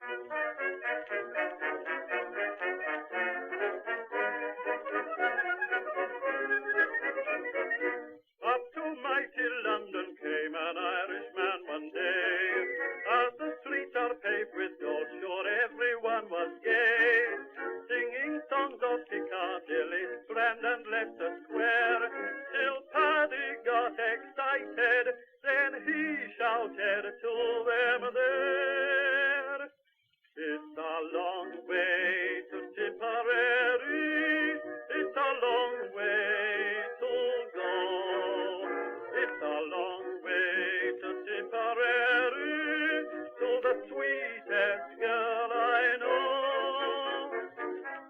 Up to mighty London came an Irishman one day. As the streets are paved with gold, sure everyone was gay. Singing songs of Piccadilly, Strand and Leicester Square. Till Paddy got excited, then he shouted to them there. It's a long way to Tipperary, it's a long way to go. It's a long way to Tipperary, to the sweetest girl I know.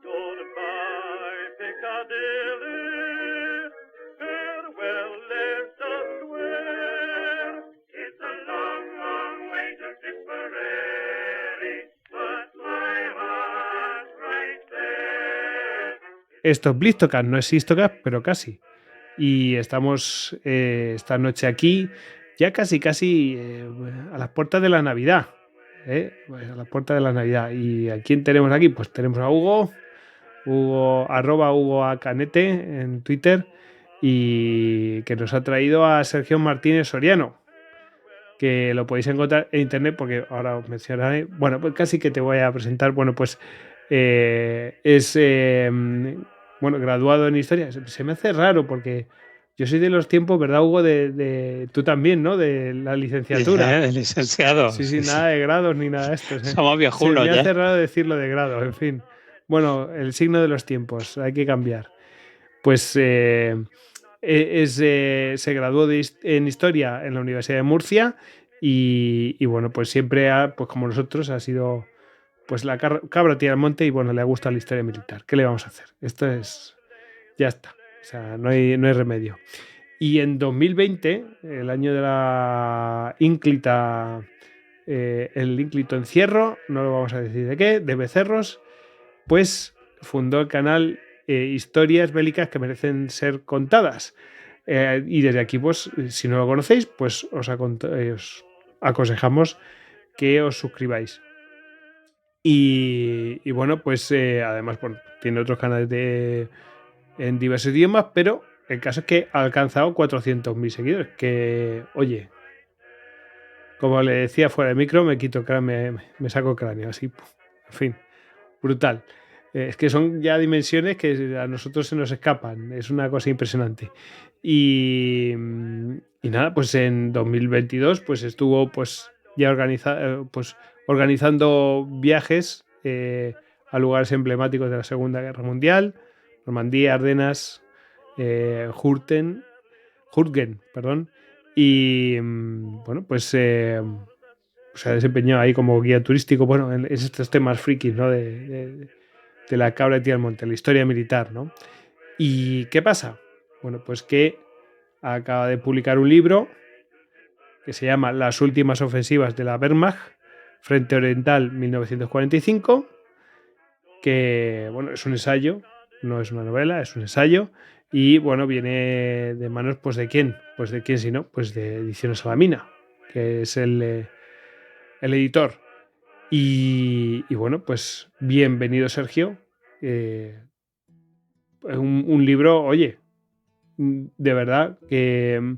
Goodbye, Piccadilly, farewell, Leicester Square. It's a long, long way to Tipperary, but my heart's right there. Esto es Blistocast, no es Histocast, pero casi. Y estamos esta noche aquí, ya casi a las puertas de la Navidad. Pues a las puertas de la Navidad. ¿Y a quién tenemos aquí? Pues tenemos a Hugo, @Hugo Acanete en Twitter, y que nos ha traído a Sergio Martínez Soriano, que lo podéis encontrar en internet, porque ahora os mencionaré. Bueno, pues casi que te voy a presentar. Bueno, pues es graduado en historia. Se me hace raro porque yo soy de los tiempos, ¿verdad, Hugo? Tú también, ¿no? De la licenciatura. De licenciado. Sí, nada de grados ni nada de esto. Somos viejunos ya. Me ya. hace raro decirlo de grado, en fin. Bueno, el signo de los tiempos, hay que cambiar. Pues se graduó en Historia en la Universidad de Murcia y bueno, pues siempre, pues como nosotros, ha sido pues la cabra tira al monte y bueno, le gusta la historia militar. ¿Qué le vamos a hacer? Esto es... ya está. O sea, no hay remedio. Y en 2020, el año de la ínclita, el ínclito encierro, no lo vamos a decir de qué, de becerros, pues fundó el canal Historias Bélicas que Merecen Ser Contadas. Y desde aquí, pues, si no lo conocéis, pues os aconsejamos que os suscribáis. Y bueno, pues además tiene otros canales en diversos idiomas, pero el caso es que ha alcanzado 400.000 seguidores, que, oye, como le decía fuera de micro, me saco cráneo, así, en fin, brutal. Es que son ya dimensiones que a nosotros se nos escapan, es una cosa impresionante. Y nada, pues en 2022 pues estuvo pues ya organizando viajes a lugares emblemáticos de la Segunda Guerra Mundial, Normandía, Ardenas, Hurtgen, y bueno, pues se ha desempeñado ahí como guía turístico, bueno, en estos temas frikis, ¿no? De la cabra tira al monte, la historia militar, ¿no? ¿Y qué pasa? Bueno, pues que acaba de publicar un libro que se llama Las últimas ofensivas de la Wehrmacht, Frente Oriental 1945, que, bueno, es un ensayo, no es una novela, es un ensayo, y, bueno, viene de manos, pues, ¿de quién? Pues, ¿de quién si no? Pues de Ediciones Salamina, que es el editor. Y, bueno, pues, bienvenido, Sergio. Un libro, oye, de verdad, que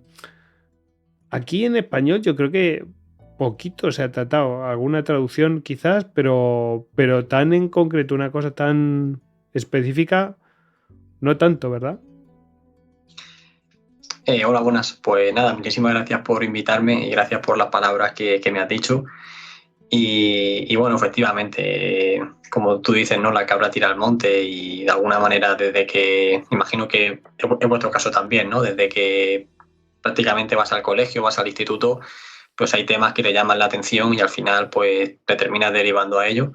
aquí en español yo creo que poquito se ha tratado, alguna traducción quizás, pero tan en concreto, una cosa tan específica, no tanto, ¿verdad? Hola, buenas. Pues nada, muchísimas gracias por invitarme y gracias por las palabras que me has dicho. Y bueno, efectivamente, como tú dices, ¿no? La cabra tira al monte y de alguna manera desde que, imagino que en vuestro caso también, ¿no? Desde que prácticamente vas al colegio, vas al instituto, pues hay temas que te llaman la atención y al final pues te terminas derivando a ello,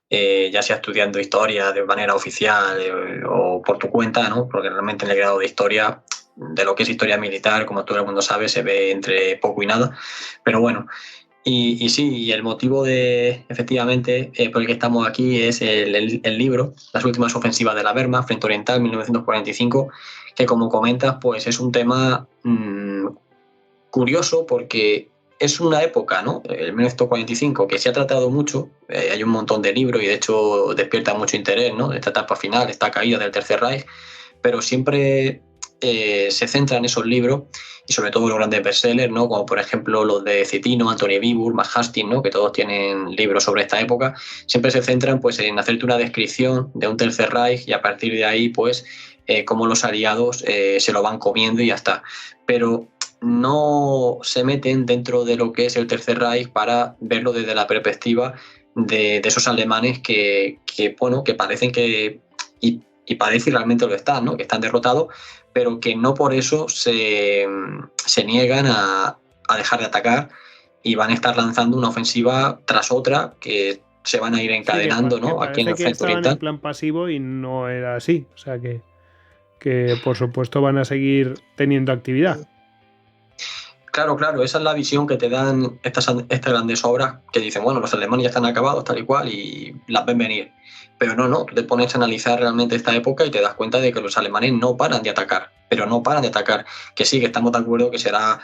ya sea estudiando historia de manera oficial o por tu cuenta, ¿no? Porque realmente en el grado de historia, de lo que es historia militar, como todo el mundo sabe, se ve entre poco y nada, pero bueno. Y sí, y el motivo efectivamente por el que estamos aquí es el libro, Las últimas ofensivas de la Wehrmacht, Frente Oriental 1945, que como comentas, pues es un tema curioso porque es una época, ¿no? El 1945, que se ha tratado mucho, hay un montón de libros y de hecho despierta mucho interés, ¿no? Esta etapa final, esta caída del Tercer Reich, pero siempre se centra en esos libros y sobre todo los grandes bestsellers, ¿no? Como por ejemplo los de Citino, Anthony Beevor, Max Hastings, ¿no? Que todos tienen libros sobre esta época, siempre se centran pues en hacerte una descripción de un Tercer Reich y a partir de ahí pues cómo los aliados se lo van comiendo y ya está. Pero no se meten dentro de lo que es el Tercer Reich para verlo desde la perspectiva de esos alemanes que parecen que, y parece y realmente lo están, ¿no? Que están derrotados, pero que no por eso se niegan a dejar de atacar y van a estar lanzando una ofensiva tras otra que se van a ir encadenando, sí, ¿no? Aquí en el que frente estaban oriental. en plan pasivo y no era así. O sea que por supuesto van a seguir teniendo actividad. Claro, esa es la visión que te dan estas grandes obras que dicen, bueno, los alemanes ya están acabados tal y cual y las ven venir. Pero no, tú te pones a analizar realmente esta época y te das cuenta de que los alemanes no paran de atacar, pero no paran de atacar. Que sí, que estamos de acuerdo que será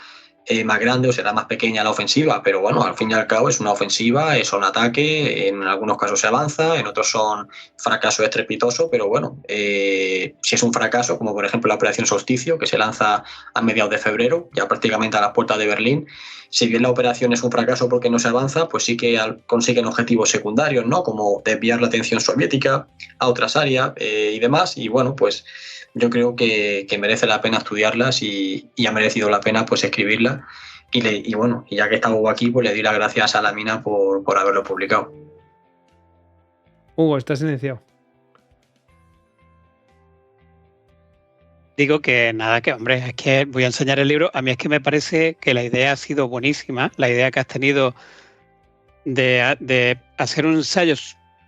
más grande o será más pequeña la ofensiva, pero bueno, al fin y al cabo es una ofensiva, es un ataque, en algunos casos se avanza, en otros son fracasos estrepitosos, pero bueno, si es un fracaso, como por ejemplo la Operación Solsticio, que se lanza a mediados de febrero, ya prácticamente a las puertas de Berlín, si bien la operación es un fracaso porque no se avanza, pues sí que consiguen objetivos secundarios, ¿no? Como desviar la atención soviética a otras áreas y demás, y bueno, pues yo creo que merece la pena estudiarlas y ha merecido la pena pues escribirlas. Y bueno, y ya que está Hugo aquí, pues le doy las gracias a la mina por haberlo publicado. Hugo, estás silenciado. Digo que nada, que hombre, es que voy a enseñar el libro. A mí es que me parece que la idea ha sido buenísima, la idea que has tenido de hacer un ensayo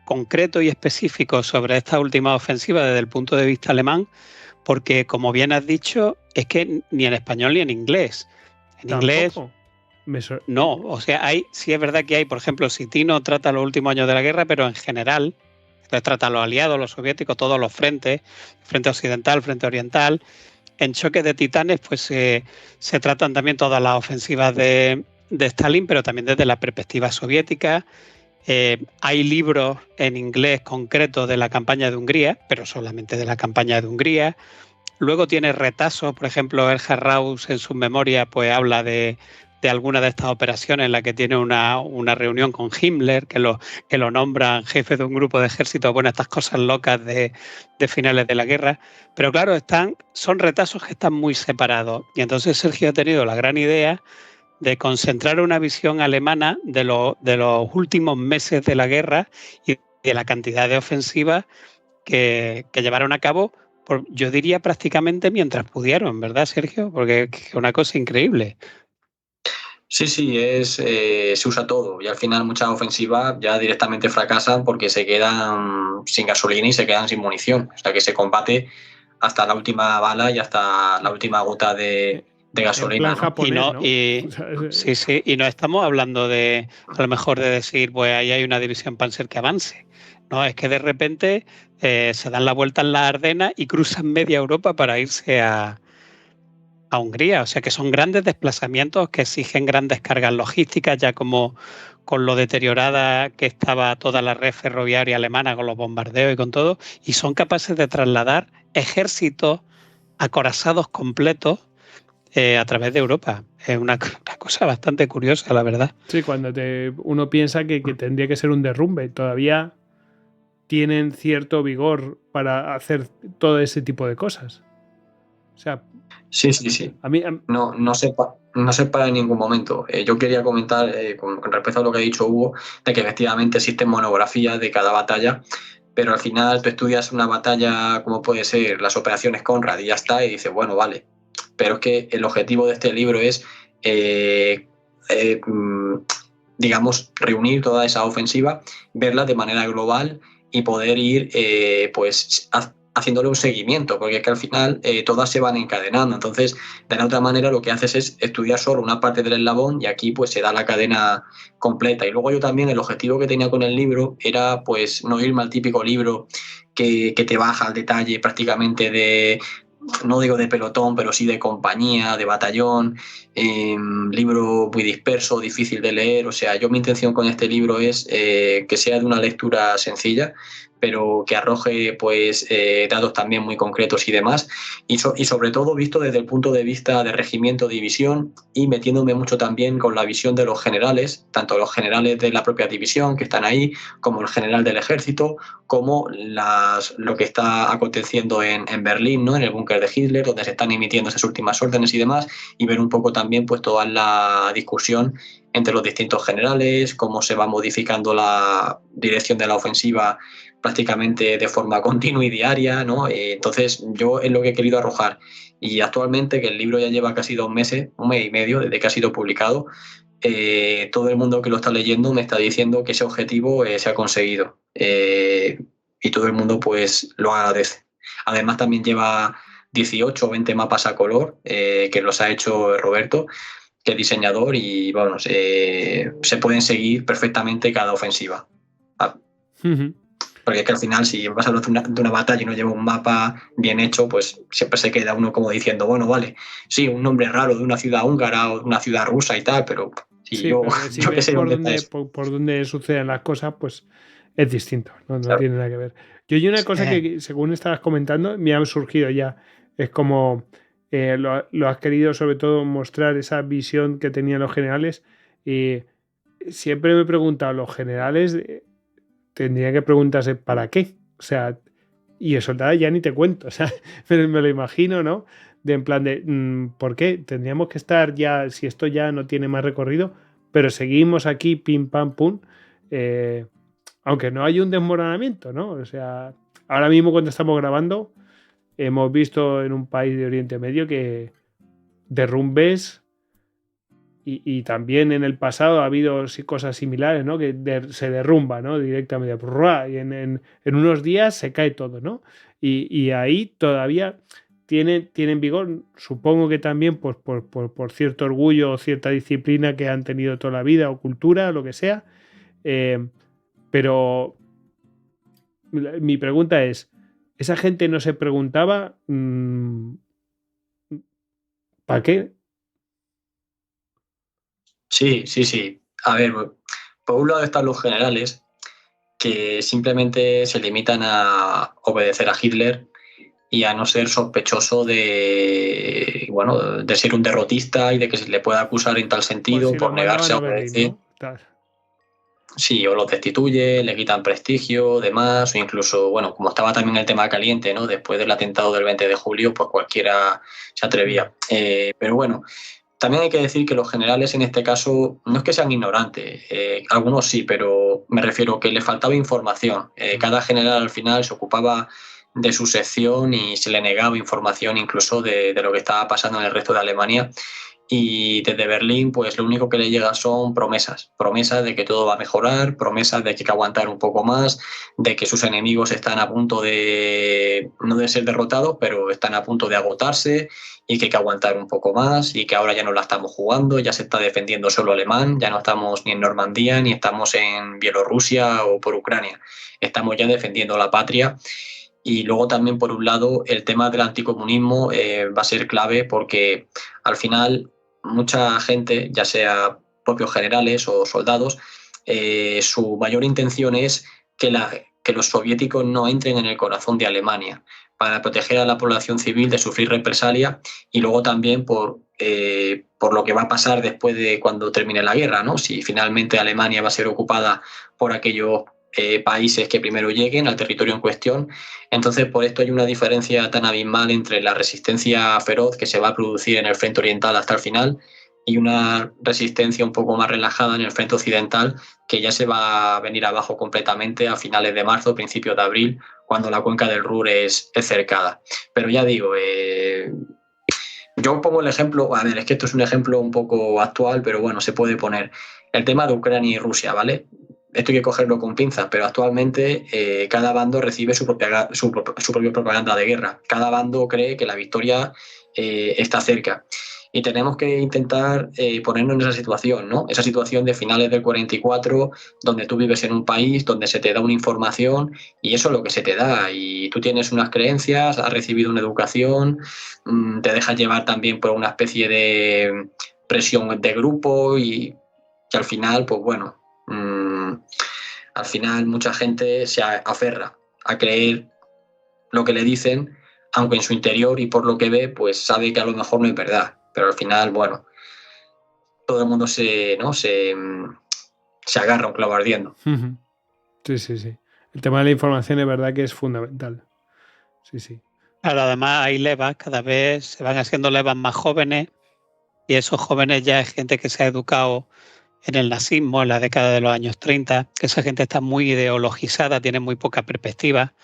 concreto y específico sobre esta última ofensiva desde el punto de vista alemán, porque como bien has dicho, es que ni en español ni en inglés. En inglés no, o sea, sí es verdad que hay, por ejemplo, Citino trata los últimos años de la guerra, pero en general trata a los aliados, los soviéticos, todos los frentes, frente occidental, frente oriental. En Choques de Titanes, pues se tratan también todas las ofensivas de Stalin, pero también desde la perspectiva soviética. Hay libros en inglés concretos de la campaña de Hungría, pero solamente de la campaña de Hungría. Luego tiene retazos, por ejemplo, Erhard Raus en sus memorias pues habla de alguna de estas operaciones en la que tiene una reunión con Himmler, que lo nombran jefe de un grupo de ejército, bueno, estas cosas locas de finales de la guerra. Pero claro, son retazos que están muy separados. Y entonces Sergio ha tenido la gran idea de concentrar una visión alemana de los últimos meses de la guerra y de la cantidad de ofensivas que llevaron a cabo, yo diría prácticamente mientras pudieron, ¿verdad, Sergio? Porque es una cosa increíble. Sí, se usa todo y al final muchas ofensivas ya directamente fracasan porque se quedan sin gasolina y se quedan sin munición. O sea que se combate hasta la última bala y hasta la última gota de gasolina. En plan japonés, ¿no? Sí, y no estamos hablando de, a lo mejor, de decir, pues ahí hay una división Panzer que avance. No, es que de repente se dan la vuelta en la Ardenas y cruzan media Europa para irse a Hungría. O sea que son grandes desplazamientos que exigen grandes cargas logísticas, ya como con lo deteriorada que estaba toda la red ferroviaria alemana con los bombardeos y con todo, y son capaces de trasladar ejércitos acorazados completos a través de Europa. Es una cosa bastante curiosa, la verdad. Sí, cuando uno piensa que tendría que ser un derrumbe, todavía tienen cierto vigor para hacer todo ese tipo de cosas. O sea, sí. No se para en ningún momento. Yo quería comentar con respecto a lo que ha dicho Hugo, de que efectivamente existen monografías de cada batalla, pero al final tú estudias una batalla como puede ser las operaciones Conrad y ya está, y dices, bueno, vale. Pero es que el objetivo de este libro es, digamos, reunir toda esa ofensiva, verla de manera global y poder ir pues haciéndole un seguimiento, porque es que al final todas se van encadenando. Entonces, de la otra manera lo que haces es estudiar solo una parte del eslabón y aquí pues se da la cadena completa. Y luego yo también el objetivo que tenía con el libro era pues no irme al típico libro que te baja al detalle prácticamente no digo de pelotón, pero sí de compañía, de batallón, libro muy disperso, difícil de leer. O sea, mi intención con este libro es que sea de una lectura sencilla, pero que arroje pues datos también muy concretos y demás, y sobre todo visto desde el punto de vista de regimiento, división, y metiéndome mucho también con la visión de los generales, tanto los generales de la propia división que están ahí, como el general del ejército, como lo que está aconteciendo en Berlín, ¿no? En el búnker de Hitler, donde se están emitiendo esas últimas órdenes y demás, y ver un poco también pues toda la discusión entre los distintos generales, cómo se va modificando la dirección de la ofensiva prácticamente de forma continua y diaria, ¿no? Entonces yo es lo que he querido arrojar, y actualmente, que el libro ya lleva casi 2 meses, 1 mes y medio desde que ha sido publicado, todo el mundo que lo está leyendo me está diciendo que ese objetivo se ha conseguido, y todo el mundo pues lo agradece. Además también lleva 18 o 20 mapas a color que los ha hecho Roberto, que es diseñador, y vamos, se pueden seguir perfectamente cada ofensiva. Porque es que al final, si vas a hablar de una batalla y no lleva un mapa bien hecho, pues siempre se queda uno como diciendo, bueno, vale, sí, un nombre raro de una ciudad húngara o de una ciudad rusa y tal, pero sí, yo que sé por dónde suceden las cosas, pues es distinto, no claro. Tiene nada que ver. Yo hay una cosa que, según estabas comentando, me ha surgido ya. Es como lo has querido sobre todo mostrar esa visión que tenían los generales, y siempre me he preguntado, los generales tendrían que preguntarse ¿para qué? O sea, y el soldado ya ni te cuento, o sea, me lo imagino, ¿no? En plan de, ¿por qué? Tendríamos que estar ya, si esto ya no tiene más recorrido, pero seguimos aquí, pim, pam, pum, aunque no hay un desmoronamiento, ¿no? O sea, ahora mismo cuando estamos grabando, hemos visto en un país de Oriente Medio que derrumbes, y también en el pasado ha habido cosas similares, ¿no? Que se derrumba, ¿no? Directamente, y en unos días se cae todo, ¿no? Y ahí todavía tienen vigor, supongo que también pues, por cierto orgullo o cierta disciplina que han tenido toda la vida, o cultura, o lo que sea. Pero mi pregunta es, ¿esa gente no se preguntaba ¿para qué? Sí. A ver, por un lado están los generales, que simplemente se limitan a obedecer a Hitler y a no ser sospechoso de ser un derrotista y de que se le pueda acusar en tal sentido por negarse a obedecer. ¿No? Sí, o los destituye, le quitan prestigio, demás, o incluso, bueno, como estaba también el tema caliente, ¿no? Después del atentado del 20 de julio, pues cualquiera se atrevía. Pero bueno, también hay que decir que los generales en este caso no es que sean ignorantes, algunos sí, pero me refiero que le faltaba información. Cada general al final se ocupaba de su sección y se le negaba información incluso de lo que estaba pasando en el resto de Alemania. Y desde Berlín, pues lo único que le llega son promesas de que todo va a mejorar, promesas de que hay que aguantar un poco más, de que sus enemigos están a punto de, no de ser derrotados, pero están a punto de agotarse, y que hay que aguantar un poco más, y que ahora ya no la estamos jugando, ya se está defendiendo solo alemán, ya no estamos ni en Normandía, ni estamos en Bielorrusia o por Ucrania, estamos ya defendiendo la patria. Y luego también, por un lado, el tema del anticomunismo va a ser clave, porque al final mucha gente, ya sea propios generales o soldados, su mayor intención es que los soviéticos no entren en el corazón de Alemania, para proteger a la población civil de sufrir represalia, y luego también por lo que va a pasar después de cuando termine la guerra, ¿no? Si finalmente Alemania va a ser ocupada por aquellos países que primero lleguen al territorio en cuestión. Entonces, por esto hay una diferencia tan abismal entre la resistencia feroz que se va a producir en el frente oriental hasta el final, y una resistencia un poco más relajada en el frente occidental, que ya se va a venir abajo completamente a finales de marzo, principios de abril, cuando la cuenca del Ruhr es cercada. Pero ya digo, yo pongo el ejemplo, a ver, es que esto es un ejemplo un poco actual, pero bueno, se puede poner el tema de Ucrania y Rusia, ¿vale? Esto hay que cogerlo con pinzas, pero actualmente cada bando recibe su propia propaganda de guerra. Cada bando cree que la victoria está cerca. Y tenemos que intentar ponernos en esa situación, ¿no? Esa situación de finales del 44, donde tú vives en un país, donde se te da una información y eso es lo que se te da. Y tú tienes unas creencias, has recibido una educación, te dejas llevar también por una especie de presión de grupo y que al final, pues bueno, al final mucha gente se aferra a creer lo que le dicen, aunque en su interior y por lo que ve, pues sabe que a lo mejor no es verdad. Pero al final, bueno, todo el mundo se agarra a un clavo ardiendo. Sí, sí, sí. El tema de la información es verdad que es fundamental. Sí, sí. Claro, además hay levas, cada vez se van haciendo levas más jóvenes y esos jóvenes ya es gente que se ha educado en el nazismo en la década de los años 30, que esa gente está muy ideologizada, tiene muy poca perspectiva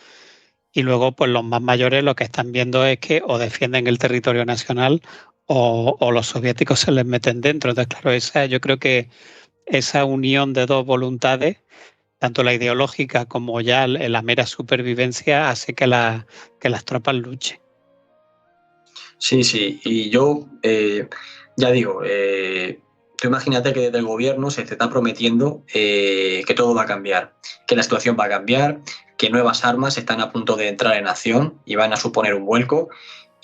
y luego pues los más mayores lo que están viendo es que o defienden el territorio nacional o los soviéticos se les meten dentro. Entonces, claro, yo creo que esa unión de dos voluntades, tanto la ideológica como ya la mera supervivencia, hace que las tropas luchen. Sí, sí, y yo ya digo, tú imagínate que desde el gobierno se te está prometiendo que todo va a cambiar, que la situación va a cambiar, que nuevas armas están a punto de entrar en acción y van a suponer un vuelco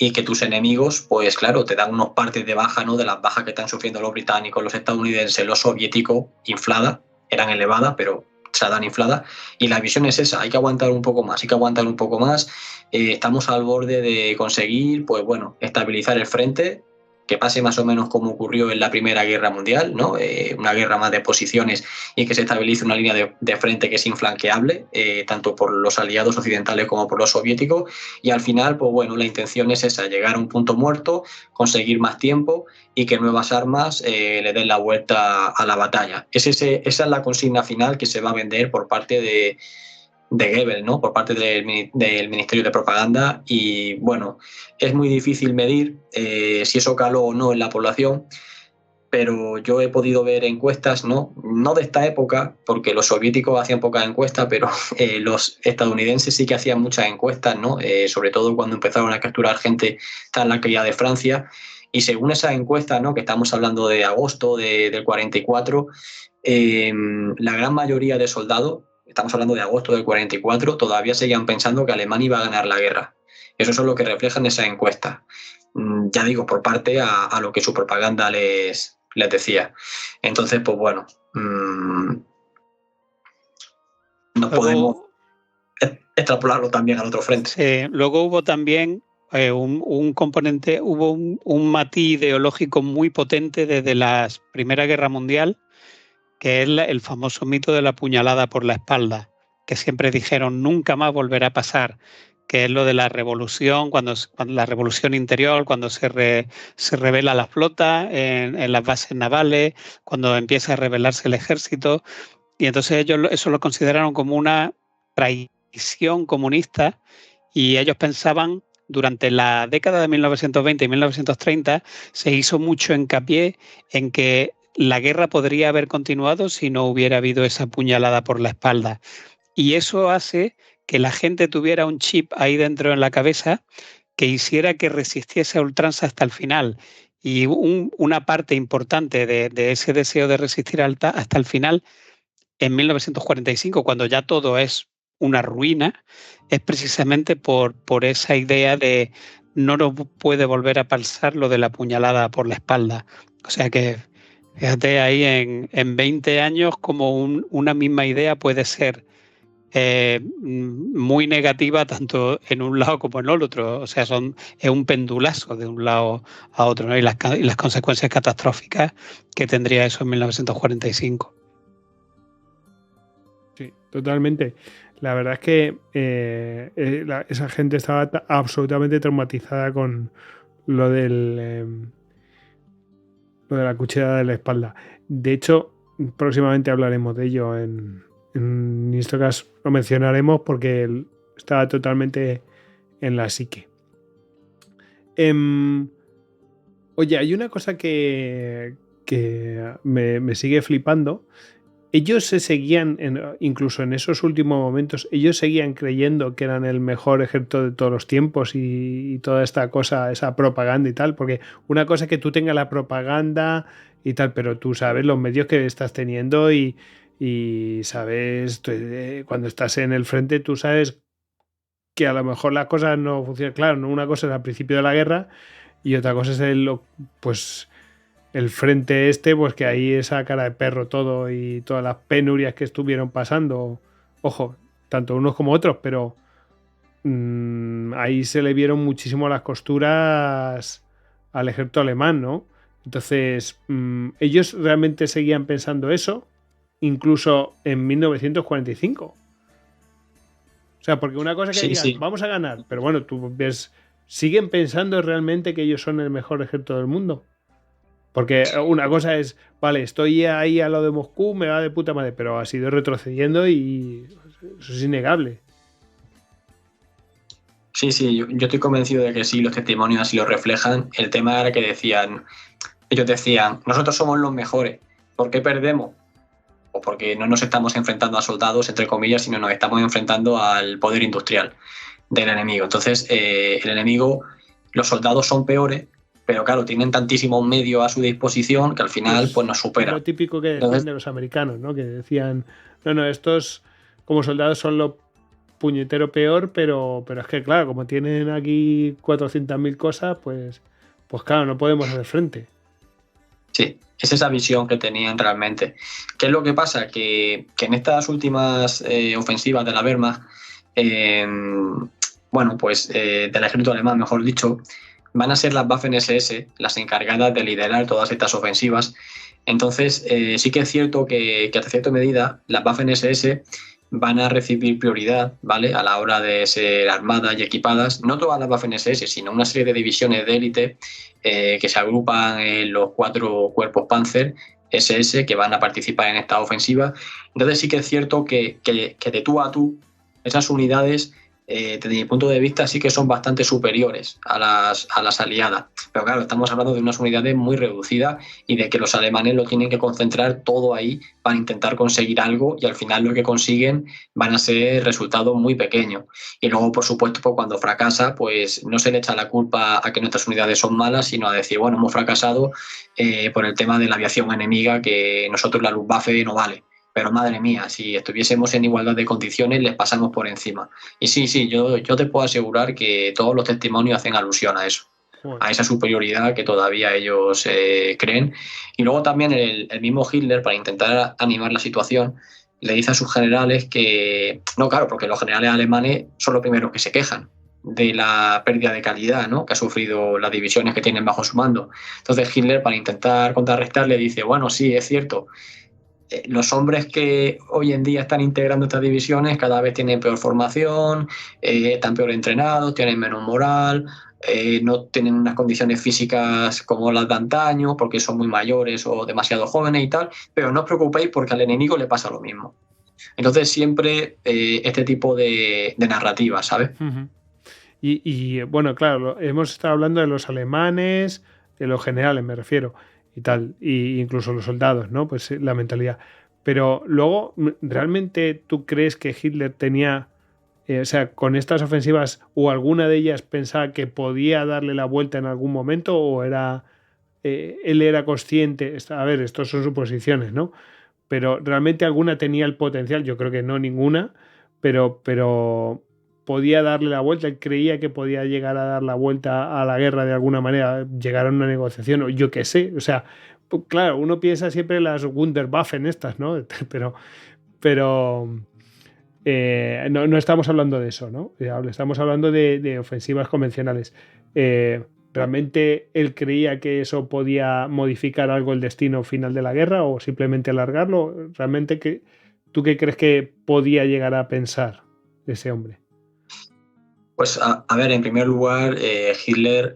y que tus enemigos, pues claro, te dan unos partes de baja, ¿no? De las bajas que están sufriendo los británicos, los estadounidenses, los soviéticos, infladas, eran elevadas, pero se dan infladas. Y la visión es esa, hay que aguantar un poco más, hay que aguantar un poco más. Estamos al borde de conseguir, pues bueno, estabilizar el frente, que pase más o menos como ocurrió en la Primera Guerra Mundial, ¿no? Una guerra más de posiciones y que se estabilice una línea de frente que es inflanqueable, tanto por los aliados occidentales como por los soviéticos. Y al final, pues bueno, la intención es esa, llegar a un punto muerto, conseguir más tiempo y que nuevas armas le den la vuelta a la batalla. Esa es la consigna final que se va a vender por parte de Goebbels, ¿no? Por parte del Ministerio de Propaganda. Y bueno, es muy difícil medir si eso caló o no en la población, pero yo he podido ver encuestas, no de esta época, porque los soviéticos hacían pocas encuestas, pero los estadounidenses sí que hacían muchas encuestas, ¿no? Sobre todo cuando empezaron a capturar gente tras la caída de Francia. Y según esas encuestas, ¿no? Que estamos hablando de agosto del 44, la gran mayoría de soldados, estamos hablando de agosto del 44, todavía seguían pensando que Alemania iba a ganar la guerra. Eso es lo que reflejan esas encuestas. Ya digo, por parte a lo que su propaganda les decía. Entonces, pues bueno, no podemos extrapolarlo también al otro frente. Luego hubo también un componente, hubo un matiz ideológico muy potente desde la Primera Guerra Mundial, que es el famoso mito de la puñalada por la espalda, que siempre dijeron nunca más volverá a pasar, que es lo de la revolución, cuando la revolución interior, cuando se revela la flota en las bases navales, cuando empieza a rebelarse el ejército, y entonces ellos eso lo consideraron como una traición comunista y ellos pensaban, durante la década de 1920 y 1930, se hizo mucho hincapié en que la guerra podría haber continuado si no hubiera habido esa puñalada por la espalda. Y eso hace que la gente tuviera un chip ahí dentro en la cabeza que hiciera que resistiese a ultranza hasta el final. Y una parte importante de ese deseo de resistir hasta el final, en 1945, cuando ya todo es una ruina, es precisamente por esa idea de no nos puede volver a pasar lo de la puñalada por la espalda. O sea que fíjate ahí en 20 años como una misma idea puede ser muy negativa tanto en un lado como en el otro. O sea, es un pendulazo de un lado a otro, ¿no? Y las consecuencias catastróficas que tendría eso en 1945. Sí, totalmente. La verdad es que esa gente estaba absolutamente traumatizada con lo lo de la cuchillada de la espalda. De hecho, próximamente hablaremos de ello en Instagram, lo mencionaremos porque estaba totalmente en la psique. Oye, hay una cosa que me sigue flipando ellos se seguían, incluso en esos últimos momentos, ellos seguían creyendo que eran el mejor ejército de todos los tiempos y toda esta cosa, esa propaganda y tal, porque una cosa es que tú tengas la propaganda y tal, pero tú sabes los medios que estás teniendo y sabes, cuando estás en el frente, tú sabes que a lo mejor las cosas no funcionan. Claro, ¿no? Una cosa es al principio de la guerra y otra cosa es el frente pues que ahí esa cara de perro todo y todas las penurias que estuvieron pasando, ojo, tanto unos como otros, pero ahí se le vieron muchísimo las costuras al ejército alemán, ¿no? Entonces, ellos realmente seguían pensando eso, incluso en 1945. O sea, porque una cosa que digan, sí. vamos a ganar, pero bueno, tú ves, ¿siguen pensando realmente que ellos son el mejor ejército del mundo? Porque una cosa es, vale, estoy ahí a lo de Moscú, me va de puta madre, pero ha sido retrocediendo y eso es innegable. Sí, yo estoy convencido de que sí, los testimonios así lo reflejan. El tema era que ellos decían, nosotros somos los mejores, ¿por qué perdemos? O porque no nos estamos enfrentando a soldados, entre comillas, sino nos estamos enfrentando al poder industrial del enemigo. Entonces, el enemigo, los soldados son peores, pero claro, tienen tantísimos medios a su disposición que al final pues nos supera. Lo típico que decían de los americanos, ¿no? Que decían, no, estos como soldados son lo puñetero peor, pero es que claro, como tienen aquí 400.000 cosas, pues claro, no podemos hacer frente. Sí, es esa visión que tenían realmente. ¿Qué es lo que pasa? Que en estas últimas ofensivas de la Wehrmacht, del ejército alemán, mejor dicho, van a ser las Waffen-SS las encargadas de liderar todas estas ofensivas. Entonces, sí que es cierto que hasta cierta medida las Waffen-SS van a recibir prioridad, ¿vale? A la hora de ser armadas y equipadas, no todas las Waffen-SS, sino una serie de divisiones de élite que se agrupan en los 4 cuerpos Panzer SS que van a participar en esta ofensiva. Entonces sí que es cierto que de tú a tú, esas unidades, desde mi punto de vista, sí que son bastante superiores a las aliadas. Pero claro, estamos hablando de unas unidades muy reducidas y de que los alemanes lo tienen que concentrar todo ahí para intentar conseguir algo y al final lo que consiguen van a ser resultados muy pequeños. Y luego, por supuesto, pues cuando fracasa, pues no se le echa la culpa a que nuestras unidades son malas, sino a decir, bueno, hemos fracasado por el tema de la aviación enemiga, que nosotros la Luftwaffe no vale. Pero madre mía, si estuviésemos en igualdad de condiciones, les pasamos por encima. Y sí, yo te puedo asegurar que todos los testimonios hacen alusión a eso, a esa superioridad que todavía ellos creen. Y luego también el mismo Hitler, para intentar animar la situación, le dice a sus generales que, no, claro, porque los generales alemanes son los primeros que se quejan de la pérdida de calidad, ¿no?, que ha sufrido las divisiones que tienen bajo su mando. Entonces Hitler, para intentar contrarrestar, le dice, bueno, sí, es cierto, los hombres que hoy en día están integrando estas divisiones cada vez tienen peor formación, están peor entrenados, tienen menos moral, no tienen unas condiciones físicas como las de antaño porque son muy mayores o demasiado jóvenes y tal, pero no os preocupéis porque al enemigo le pasa lo mismo. Entonces siempre este tipo de narrativa, ¿sabes? Uh-huh. Y bueno, claro, hemos estado hablando de los alemanes, de los generales me refiero, y tal, y incluso los soldados, ¿no? Pues la mentalidad. Pero luego, ¿realmente tú crees que Hitler tenía, o sea, con estas ofensivas o alguna de ellas pensaba que podía darle la vuelta en algún momento o era, él era consciente? A ver, estos son suposiciones, ¿no? Pero ¿realmente alguna tenía el potencial? Yo creo que no ninguna, pero podía darle la vuelta, él creía que podía llegar a dar la vuelta a la guerra de alguna manera, llegar a una negociación, o yo qué sé, o sea, claro, uno piensa siempre en las Wunderwaffen estas, ¿no? Pero no estamos hablando de eso, ¿no? Estamos hablando de ofensivas convencionales. ¿Realmente él creía que eso podía modificar algo el destino final de la guerra o simplemente alargarlo? ¿Realmente tú qué crees que podía llegar a pensar ese hombre? Pues a ver, en primer lugar, Hitler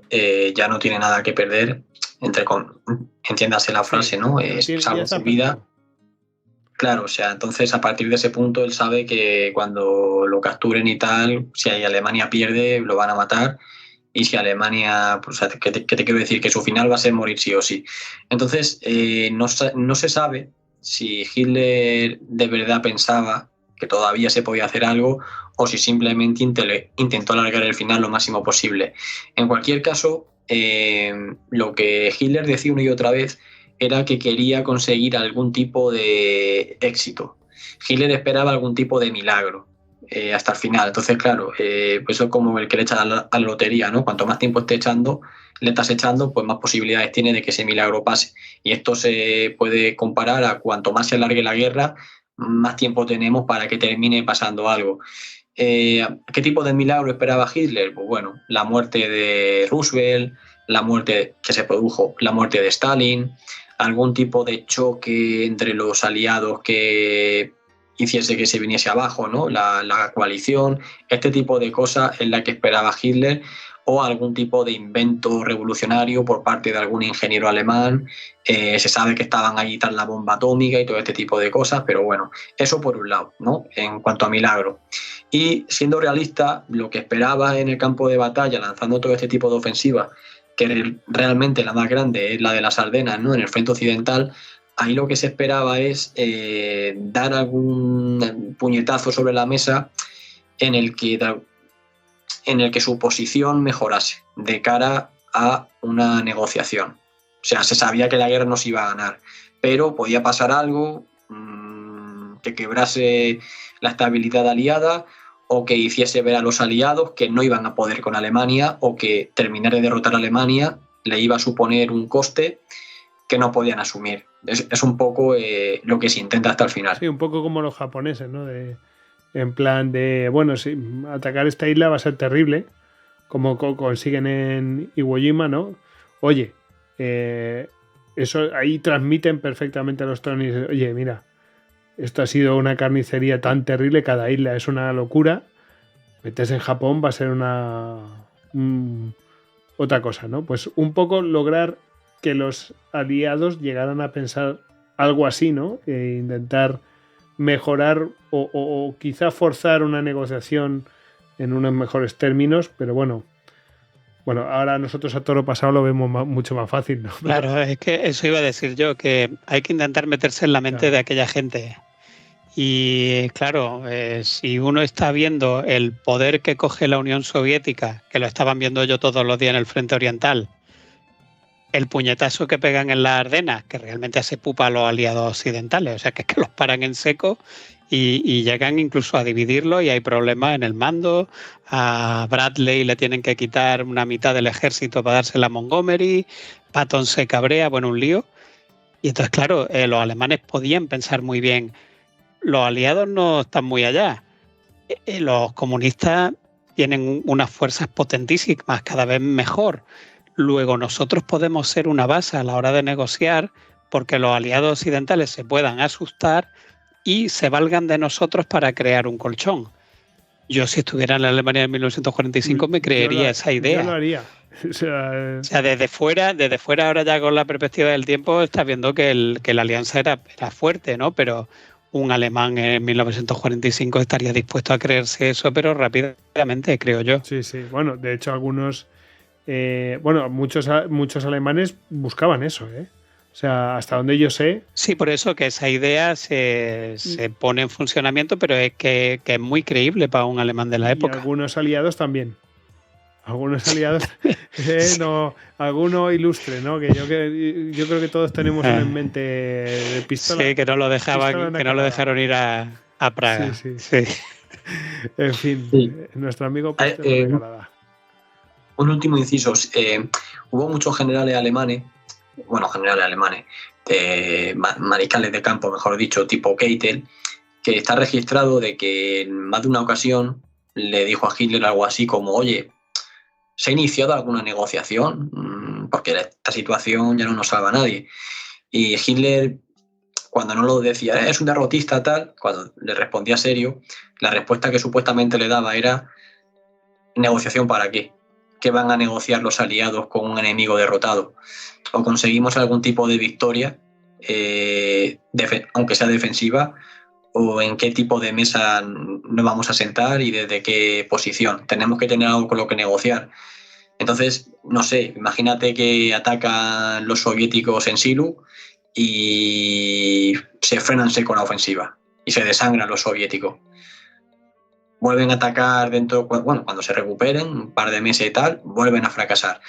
ya no tiene nada que perder, entiéndase la frase, ¿no? Salvo su vida. Claro, o sea, entonces a partir de ese punto él sabe que cuando lo capturen y tal, si Alemania pierde, lo van a matar. Y si Alemania, pues, ¿qué te quiero decir? Que su final va a ser morir sí o sí. Entonces, no se sabe si Hitler de verdad pensaba que todavía se podía hacer algo o si simplemente intentó alargar el final lo máximo posible. En cualquier caso, lo que Hitler decía una y otra vez era que quería conseguir algún tipo de éxito. Hitler esperaba algún tipo de milagro hasta el final. Entonces, claro, pues eso es como el que le echa a la lotería, ¿no? Cuanto más tiempo le estás echando, pues más posibilidades tiene de que ese milagro pase. Y esto se puede comparar a cuanto más se alargue la guerra, más tiempo tenemos para que termine pasando algo. ¿Qué tipo de milagro esperaba Hitler? Pues bueno, la muerte de Roosevelt, la muerte que se produjo, la muerte de Stalin, algún tipo de choque entre los aliados que hiciese que se viniese abajo, ¿no? La coalición, este tipo de cosas es la que esperaba Hitler, o algún tipo de invento revolucionario por parte de algún ingeniero alemán. Se sabe que estaban allí tras la bomba atómica y todo este tipo de cosas, pero bueno, eso por un lado, ¿no? En cuanto a milagro. Y siendo realista, lo que esperaba en el campo de batalla, lanzando todo este tipo de ofensivas, que realmente la más grande es la de las Ardenas, ¿no? En el frente occidental, ahí lo que se esperaba es dar algún puñetazo sobre la mesa en el que su posición mejorase de cara a una negociación. O sea, se sabía que la guerra no se iba a ganar, pero podía pasar algo que quebrase la estabilidad aliada o que hiciese ver a los aliados que no iban a poder con Alemania o que terminar de derrotar a Alemania le iba a suponer un coste que no podían asumir. Es un poco lo que se intenta hasta el final. Sí, un poco como los japoneses, ¿no? En plan de, bueno, sí, atacar esta isla va a ser terrible, como consiguen en Iwo Jima, ¿no? Oye, eso ahí transmiten perfectamente a los estadounidenses, oye, mira, esto ha sido una carnicería tan terrible, cada isla es una locura, meterse en Japón va a ser otra cosa, ¿no? Pues un poco lograr que los aliados llegaran a pensar algo así, ¿no? Intentar mejorar o quizá forzar una negociación en unos mejores términos, pero bueno, ahora nosotros a toro pasado lo vemos mucho más fácil, ¿no? Claro, es que eso iba a decir yo, que hay que intentar meterse en la mente de aquella gente. Y claro, si uno está viendo el poder que coge la Unión Soviética, que lo estaban viendo yo todos los días en el frente oriental, el puñetazo que pegan en las Ardenas, que realmente hace pupa a los aliados occidentales, o sea, que es que los paran en seco y llegan incluso a dividirlo y hay problemas en el mando. A Bradley le tienen que quitar una mitad del ejército para dársela a Montgomery, Patton se cabrea, bueno, un lío. Y entonces, claro, los alemanes podían pensar muy bien, los aliados no están muy allá, los comunistas tienen unas fuerzas potentísimas, cada vez mejor. Luego nosotros podemos ser una base a la hora de negociar porque los aliados occidentales se puedan asustar y se valgan de nosotros para crear un colchón. Yo si estuviera en la Alemania de 1945 me creería esa idea. Yo lo haría. O sea, desde fuera ahora ya con la perspectiva del tiempo estás viendo que la alianza era fuerte, ¿no? Pero un alemán en 1945 estaría dispuesto a creerse eso, pero rápidamente, creo yo. Sí, sí. Bueno, de hecho algunos... muchos alemanes buscaban eso, ¿eh? O sea, hasta donde yo sé... Sí, por eso que esa idea se pone en funcionamiento, pero es que es muy creíble para un alemán de la época. Y algunos aliados también. Algunos aliados, no, alguno ilustre, ¿no? Que yo creo que todos tenemos uno en mente de pistola. Sí, que no lo dejaron ir a Praga. Sí. Sí. En fin, nuestro amigo un último inciso. Hubo muchos generales alemanes, mariscales de campo, mejor dicho, tipo Keitel, que está registrado de que en más de una ocasión le dijo a Hitler algo así como, oye, ¿se ha iniciado alguna negociación? Porque esta situación ya no nos salva a nadie. Y Hitler, cuando no lo decía, es un derrotista tal, cuando le respondía serio, la respuesta que supuestamente le daba era, ¿negociación para qué? ¿Qué van a negociar los aliados con un enemigo derrotado? O conseguimos algún tipo de victoria, aunque sea defensiva, o en qué tipo de mesa nos vamos a sentar y desde qué posición. Tenemos que tener algo con lo que negociar. Entonces, no sé, imagínate que atacan los soviéticos en Silu y se frenan seco la ofensiva y se desangran los soviéticos. Vuelven a atacar cuando se recuperen, un par de meses y tal, vuelven a fracasar.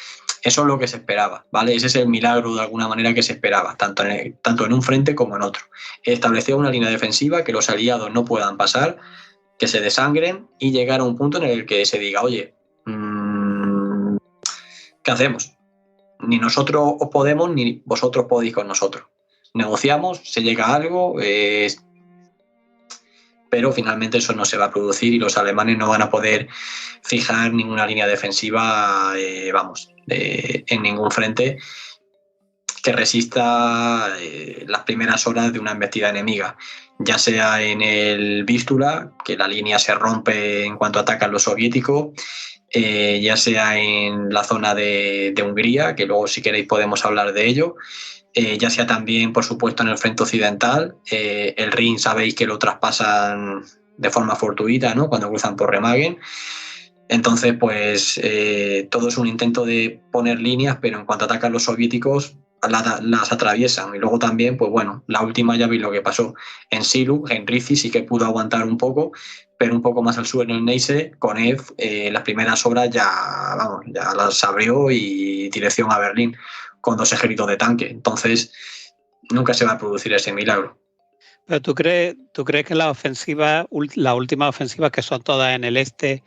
Eso es lo que se esperaba, ¿vale? Ese es el milagro de alguna manera que se esperaba, tanto en un frente como en otro. Establecer una línea defensiva que los aliados no puedan pasar, que se desangren y llegar a un punto en el que se diga, oye, ¿qué hacemos? Ni nosotros os podemos, ni vosotros podéis con nosotros. Negociamos, se llega a algo, pero finalmente eso no se va a producir y los alemanes no van a poder fijar ninguna línea defensiva, en ningún frente que resista las primeras horas de una embestida enemiga, ya sea en el Vístula, que la línea se rompe en cuanto atacan los soviéticos, ya sea en la zona de Hungría, que luego si queréis podemos hablar de ello, ya sea también, por supuesto, en el frente occidental. El Rin sabéis que lo traspasan de forma fortuita, ¿no?, cuando cruzan por Remagen. Entonces, pues todo es un intento de poner líneas, pero en cuanto atacan los soviéticos, las atraviesan. Y luego también, pues bueno, la última ya veis lo que pasó. En Silu, Heinrici sí que pudo aguantar un poco, pero un poco más al sur en el Neisse, Konev, las primeras obras ya las abrió y dirección a Berlín con 2 ejércitos de tanque. Entonces, nunca se va a producir ese milagro. ¿Pero tú crees que las últimas ofensivas, que son todas en el este,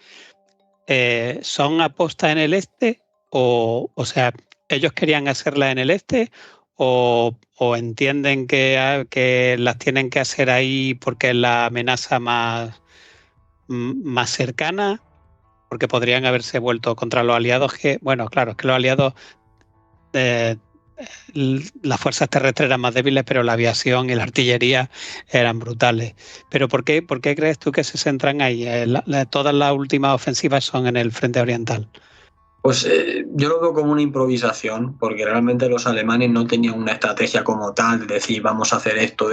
son aposta en el este? O sea, ¿ellos querían hacerlas en el este o entienden que las tienen que hacer ahí porque es la amenaza más cercana? Porque podrían haberse vuelto contra los aliados, que, bueno, claro, es que los aliados, las fuerzas terrestres eran más débiles, pero la aviación y la artillería eran brutales. Pero ¿por qué crees tú que se centran ahí? Todas las últimas ofensivas son en el frente oriental. Pues yo lo veo como una improvisación, porque realmente los alemanes no tenían una estrategia como tal, de decir vamos a hacer esto,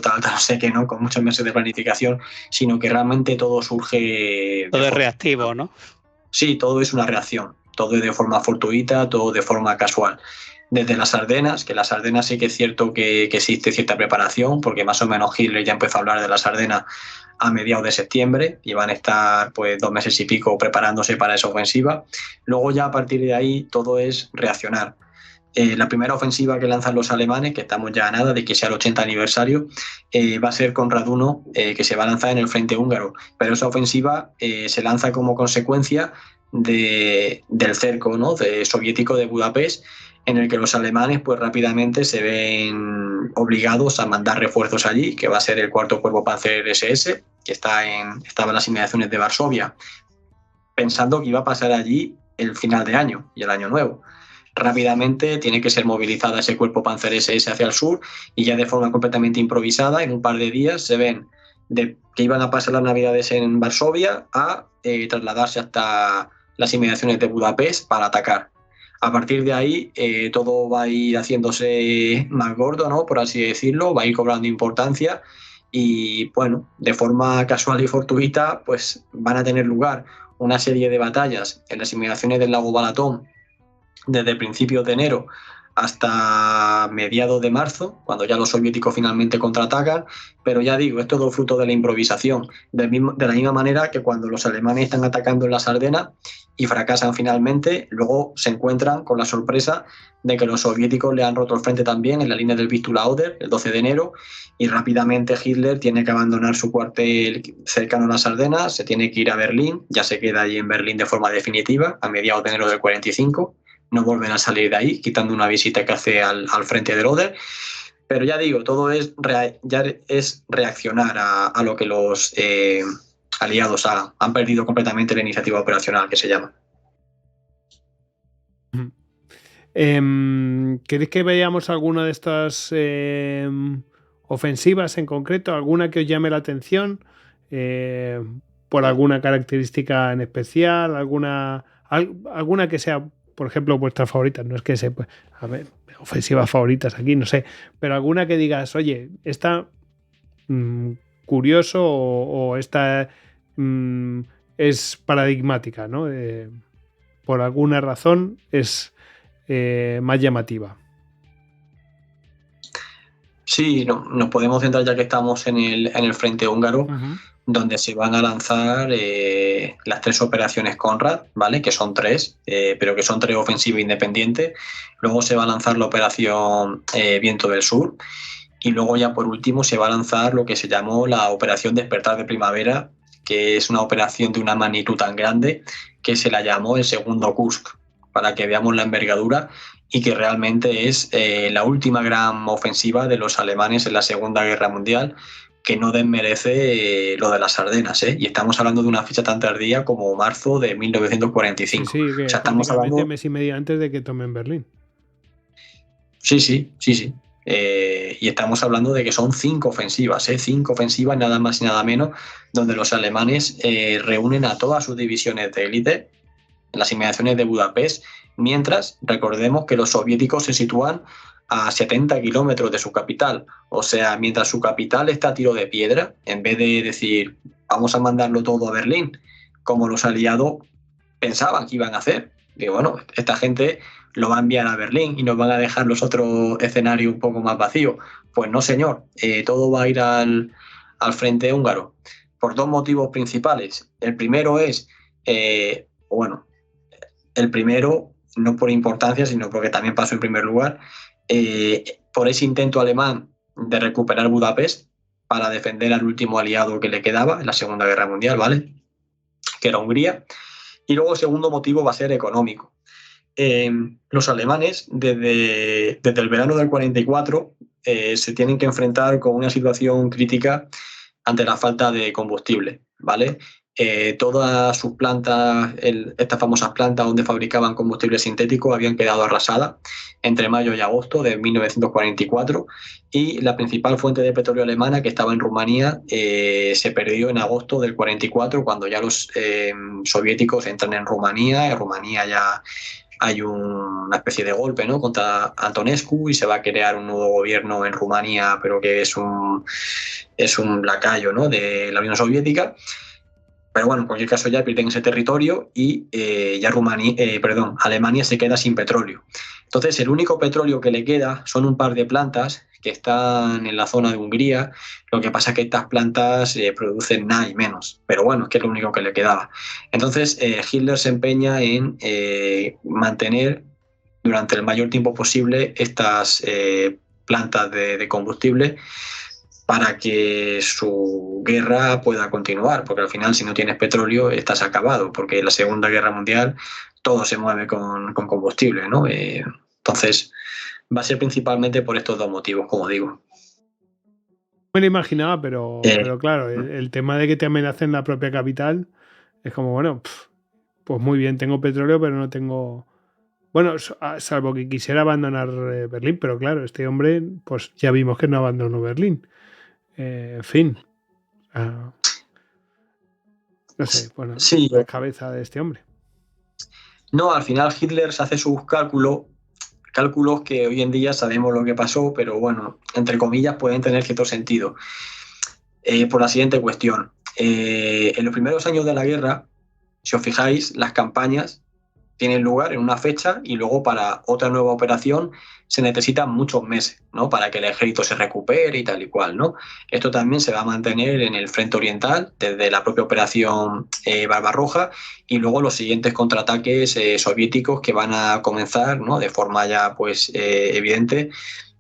tal, sé que no, con muchos meses de planificación, sino que realmente todo surge... Todo es reactivo, ¿no? Sí, todo es una reacción, todo es de forma fortuita, todo de forma casual. Desde las Ardenas, que las Ardenas sí que es cierto que existe cierta preparación, porque más o menos Hitler ya empezó a hablar de las Ardenas a mediados de septiembre y van a estar pues 2 meses y pico preparándose para esa ofensiva. Luego ya a partir de ahí todo es reaccionar. La primera ofensiva que lanzan los alemanes, que estamos ya a nada de que sea el 80 aniversario, va a ser Conrad I, que se va a lanzar en el frente húngaro. Pero esa ofensiva se lanza como consecuencia del cerco, ¿no?, soviético de Budapest, en el que los alemanes pues rápidamente se ven obligados a mandar refuerzos allí, que va a ser el 4º Cuerpo Panzer SS, que estaba en las inmediaciones de Varsovia, pensando que iba a pasar allí el final de año y el año nuevo. Rápidamente tiene que ser movilizada ese Cuerpo Panzer SS hacia el sur y ya de forma completamente improvisada, en un par de días se ven de que iban a pasar las navidades en Varsovia a trasladarse hasta las inmediaciones de Budapest para atacar. A partir de ahí todo va a ir haciéndose más gordo, ¿no?, por así decirlo, va a ir cobrando importancia y, bueno, de forma casual y fortuita pues van a tener lugar una serie de batallas en las inmediaciones del lago Balatón desde principios de enero hasta mediados de marzo, cuando ya los soviéticos finalmente contraatacan, pero ya digo, es todo fruto de la improvisación, de la misma manera que cuando los alemanes están atacando en las Ardenas y fracasan finalmente, luego se encuentran con la sorpresa de que los soviéticos le han roto el frente también en la línea del Vístula-Oder el 12 de enero y rápidamente Hitler tiene que abandonar su cuartel cercano a las Ardenas, se tiene que ir a Berlín, ya se queda allí en Berlín de forma definitiva a mediados de enero del 45, no vuelven a salir de ahí, quitando una visita que hace al frente del Oder. Pero ya digo, todo es reaccionar a lo que los aliados hagan. Han perdido completamente la iniciativa operacional, que se llama. ¿Queréis que veamos alguna de estas ofensivas en concreto? ¿Alguna que os llame la atención? ¿Por alguna característica en especial? ¿Alguna que sea, por ejemplo, vuestra favorita? No es que sea, a ver, ofensivas favoritas aquí, no sé, pero alguna que digas, oye, esta curioso o esta es paradigmática, ¿no? Por alguna razón es más llamativa. Sí, nos podemos centrar ya que estamos en el frente húngaro, donde se van a lanzar las 3 operaciones Conrad, ¿vale? Que son 3, pero que son 3 ofensivas independientes. Luego se va a lanzar la operación Viento del Sur. Y luego ya por último se va a lanzar lo que se llamó la operación Despertar de Primavera, que es una operación de una magnitud tan grande que se la llamó el segundo Kursk, para que veamos la envergadura y que realmente es la última gran ofensiva de los alemanes en la Segunda Guerra Mundial, que no desmerece lo de las Ardenas, ¿eh? Y estamos hablando de una fecha tan tardía como marzo de 1945. Sí, que o sea, estamos prácticamente hablando... mes y medio antes de que tomen Berlín. Sí. Y estamos hablando de que son 5 ofensivas, 5 ofensivas nada más y nada menos, donde los alemanes reúnen a todas sus divisiones de élite en las inmediaciones de Budapest, mientras recordemos que los soviéticos se sitúan a 70 kilómetros de su capital. O sea, mientras su capital está a tiro de piedra, en vez de decir vamos a mandarlo todo a Berlín, como los aliados pensaban que iban a hacer. Y bueno, esta gente lo va a enviar a Berlín y nos van a dejar los otros escenarios un poco más vacíos. Pues no, señor, todo va a ir al frente húngaro por 2 motivos principales. El primero es, el primero, no por importancia, sino porque también pasó en primer lugar, por ese intento alemán de recuperar Budapest para defender al último aliado que le quedaba en la Segunda Guerra Mundial, ¿vale? Que era Hungría. Y luego el segundo motivo va a ser económico. Los alemanes, desde el verano del 44, se tienen que enfrentar con una situación crítica ante la falta de combustible, ¿vale? Todas sus plantas, estas famosas plantas donde fabricaban combustible sintético, habían quedado arrasadas entre mayo y agosto de 1944, y la principal fuente de petróleo alemana, que estaba en Rumanía, se perdió en agosto del 44, cuando ya los soviéticos entran en Rumanía. En Rumanía ya hay una especie de golpe, ¿no?, contra Antonescu, y se va a crear un nuevo gobierno en Rumanía, pero que es un lacayo, ¿no?, de la Unión Soviética. Pero bueno, en cualquier caso ya pierden ese territorio y ya Alemania se queda sin petróleo. Entonces el único petróleo que le queda son un par de plantas que están en la zona de Hungría. Lo que pasa es que estas plantas producen nada y menos, pero bueno, es que es lo único que le quedaba. Entonces Hitler se empeña en mantener durante el mayor tiempo posible estas plantas de combustible, para que su guerra pueda continuar, porque al final, si no tienes petróleo, estás acabado, porque en la Segunda Guerra Mundial todo se mueve con combustible, ¿no? Entonces va a ser principalmente por estos 2 motivos, como digo. Me lo imaginaba, pero claro, el tema de que te amenacen la propia capital es como, bueno, pues muy bien, tengo petróleo, pero no tengo... Bueno, salvo que quisiera abandonar Berlín, pero claro, este hombre, pues ya vimos que no abandonó Berlín. En fin. No sé, bueno, sí, la cabeza de este hombre. No, al final Hitler se hace sus cálculos que hoy en día sabemos lo que pasó, pero bueno, entre comillas pueden tener cierto sentido. Por la siguiente cuestión. En los primeros años de la guerra, si os fijáis, las campañas tienen lugar en una fecha y luego para otra nueva operación se necesitan muchos meses, ¿no?, para que el ejército se recupere y tal y cual, ¿no? Esto también se va a mantener en el frente oriental desde la propia operación Barbarroja, y luego los siguientes contraataques soviéticos que van a comenzar, ¿no?, de forma ya pues evidente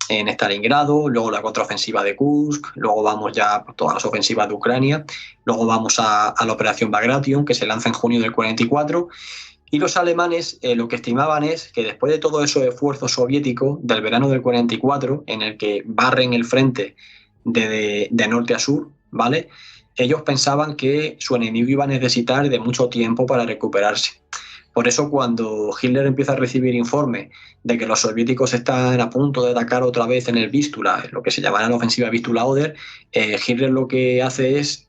en Stalingrado, luego la contraofensiva de Kursk, luego vamos ya por todas las ofensivas de Ucrania, luego vamos a la operación Bagration, que se lanza en junio del 44. Y los alemanes lo que estimaban es que después de todo ese esfuerzo soviético del verano del 44, en el que barren el frente de norte a sur, ¿vale?, ellos pensaban que su enemigo iba a necesitar de mucho tiempo para recuperarse. Por eso, cuando Hitler empieza a recibir informes de que los soviéticos están a punto de atacar otra vez en el Vístula, lo que se llamará la ofensiva Vístula-Oder, Hitler lo que hace es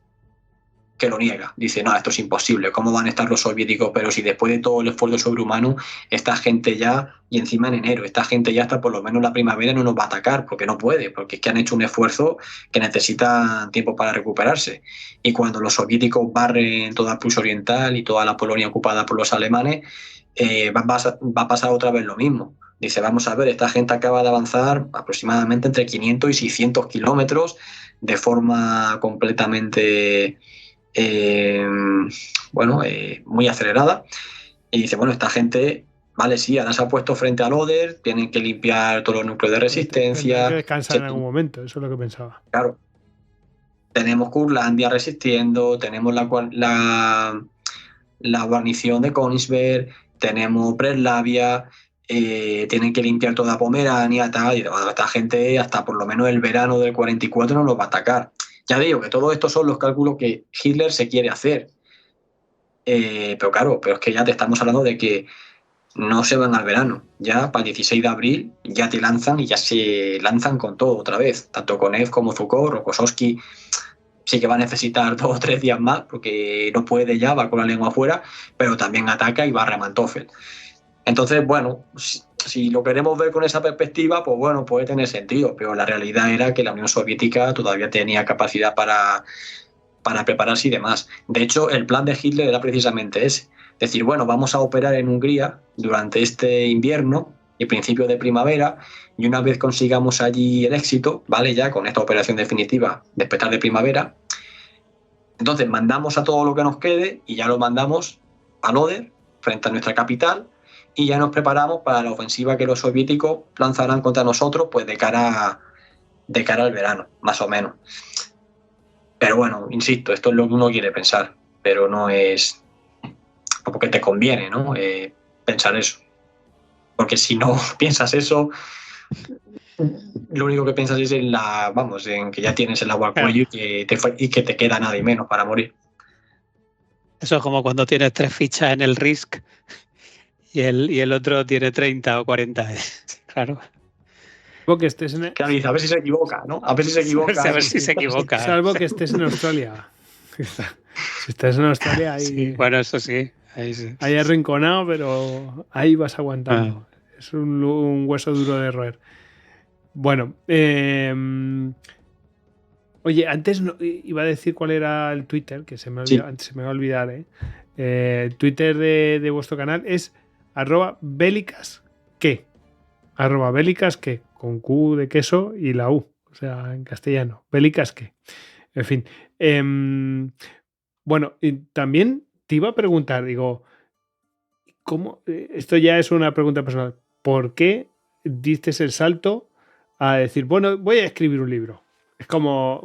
que lo niega. Dice, no, esto es imposible, ¿cómo van a estar los soviéticos? Pero si después de todo el esfuerzo sobrehumano, esta gente ya, y encima en enero, esta gente ya hasta por lo menos la primavera no nos va a atacar, porque no puede, porque es que han hecho un esfuerzo que necesitan tiempo para recuperarse. Y cuando los soviéticos barren toda Prusia Oriental y toda la Polonia ocupada por los alemanes, va a pasar otra vez lo mismo. Dice, vamos a ver, esta gente acaba de avanzar aproximadamente entre 500 y 600 kilómetros de forma completamente muy acelerada, y dice, bueno, esta gente, vale, sí, ahora se ha puesto frente al Oder, tienen que limpiar todos los núcleos de resistencia. Tendrán que descansar en algún momento, eso es lo que pensaba. Claro. Tenemos Curlandia resistiendo, tenemos la guarnición de Königsberg, tenemos Breslavia, tienen que limpiar toda Pomerania, tal, y esta gente hasta por lo menos el verano del 44 no los va a atacar. Ya digo que todo esto son los cálculos que Hitler se quiere hacer. Pero claro, pero es que ya te estamos hablando de que no se van al verano. Ya para el 16 de abril ya te lanzan y ya se lanzan con todo otra vez. Tanto Konev como Zhukov, Rokossovski sí que va a necesitar 2 o 3 días más porque no puede ya, va con la lengua afuera, pero también ataca y barre a Manteuffel. Entonces, bueno, si lo queremos ver con esa perspectiva, pues bueno, puede tener sentido, pero la realidad era que la Unión Soviética todavía tenía capacidad para prepararse y demás. De hecho, el plan de Hitler era precisamente ese. Decir, bueno, vamos a operar en Hungría durante este invierno y principio de primavera, y una vez consigamos allí el éxito, ¿vale? Ya con esta operación definitiva, despertar de primavera, entonces mandamos a todo lo que nos quede y ya lo mandamos al Oder, frente a nuestra capital, y ya nos preparamos para la ofensiva que los soviéticos lanzarán contra nosotros, pues de cara al verano, más o menos. Pero bueno, insisto, esto es lo que uno quiere pensar, pero no es porque te conviene, ¿no? Pensar eso. Porque si no piensas eso, lo único que piensas es en que ya tienes el agua al cuello y que te queda nada y menos para morir. Eso es como cuando tienes 3 fichas en el Risk y el otro tiene 30 o 40. Claro. Que estés en Claro, dice, a ver si se equivoca, ¿no? A ver si se equivoca. A ver si se equivoca. Salvo que estés en Australia. Si estás en Australia, ahí. Sí, bueno, eso sí. Ahí arrinconado, pero ahí vas aguantando. Es un hueso duro de roer. Bueno, oye, antes iba a decir cuál era el Twitter, que se me va a olvidar. El Twitter de vuestro canal es @bélicasque. @bélicasque, con Q de queso y la U, o sea, en castellano. Bélicasque. En fin. Bueno, y también te iba a preguntar, digo, ¿cómo? Esto ya es una pregunta personal. ¿Por qué diste el salto a decir, bueno, voy a escribir un libro? Es como,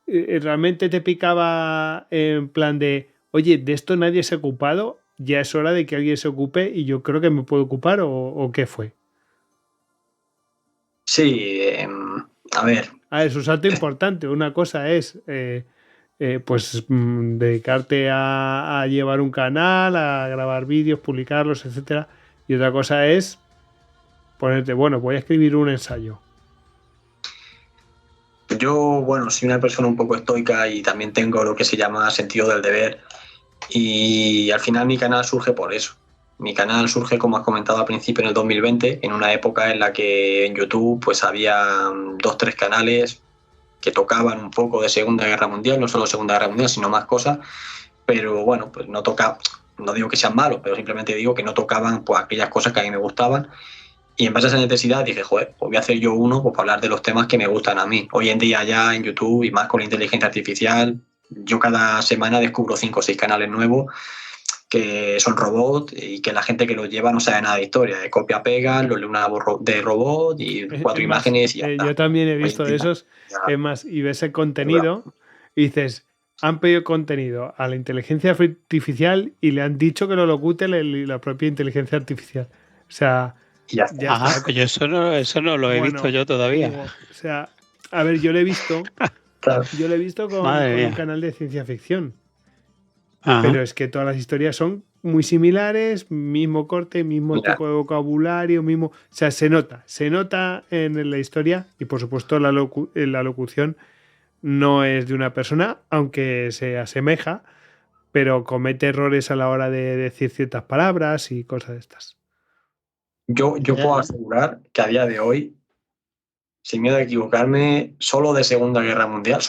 ¿realmente te picaba en plan de, oye, de esto nadie se ha ocupado, ya es hora de que alguien se ocupe y yo creo que me puedo ocupar, o qué fue? Sí, a ver. Es un salto importante. Una cosa es pues dedicarte a llevar un canal, a grabar vídeos, publicarlos, etcétera. Y otra cosa es ponerte, bueno, voy a escribir un ensayo. Yo, bueno, soy una persona un poco estoica y también tengo lo que se llama sentido del deber. Y al final mi canal surge por eso. Mi canal surge, como has comentado al principio, en el 2020, en una época en la que en YouTube pues había 2 o 3 canales que tocaban un poco de Segunda Guerra Mundial, no solo Segunda Guerra Mundial, sino más cosas, pero bueno, pues no digo que sean malos, pero simplemente digo que no tocaban pues aquellas cosas que a mí me gustaban. Y en base a esa necesidad dije, joder, pues voy a hacer yo uno pues, para hablar de los temas que me gustan a mí. Hoy en día ya en YouTube y más con la inteligencia artificial, yo cada semana descubro 5 o 6 canales nuevos que son robots y que la gente que los lleva no sabe nada de historia. De copia-pega, lo lee una de robot y 4 imágenes y ya está. Yo también he visto de esos. Es más, y ves el contenido y dices, han pedido contenido a la inteligencia artificial y le han dicho que lo locute la propia inteligencia artificial. O sea... Ya está. Pues yo eso no lo he visto yo todavía. O sea, a ver, yo lo he visto. Claro. Yo lo he visto con un canal de ciencia ficción. Ajá. Pero es que todas las historias son muy similares, mismo corte, mismo tipo de vocabulario, mismo. O sea, se nota en la historia y por supuesto en la locución no es de una persona, aunque se asemeja, pero comete errores a la hora de decir ciertas palabras y cosas de estas. Yo puedo asegurar que a día de hoy, sin miedo a equivocarme, solo de Segunda Guerra Mundial,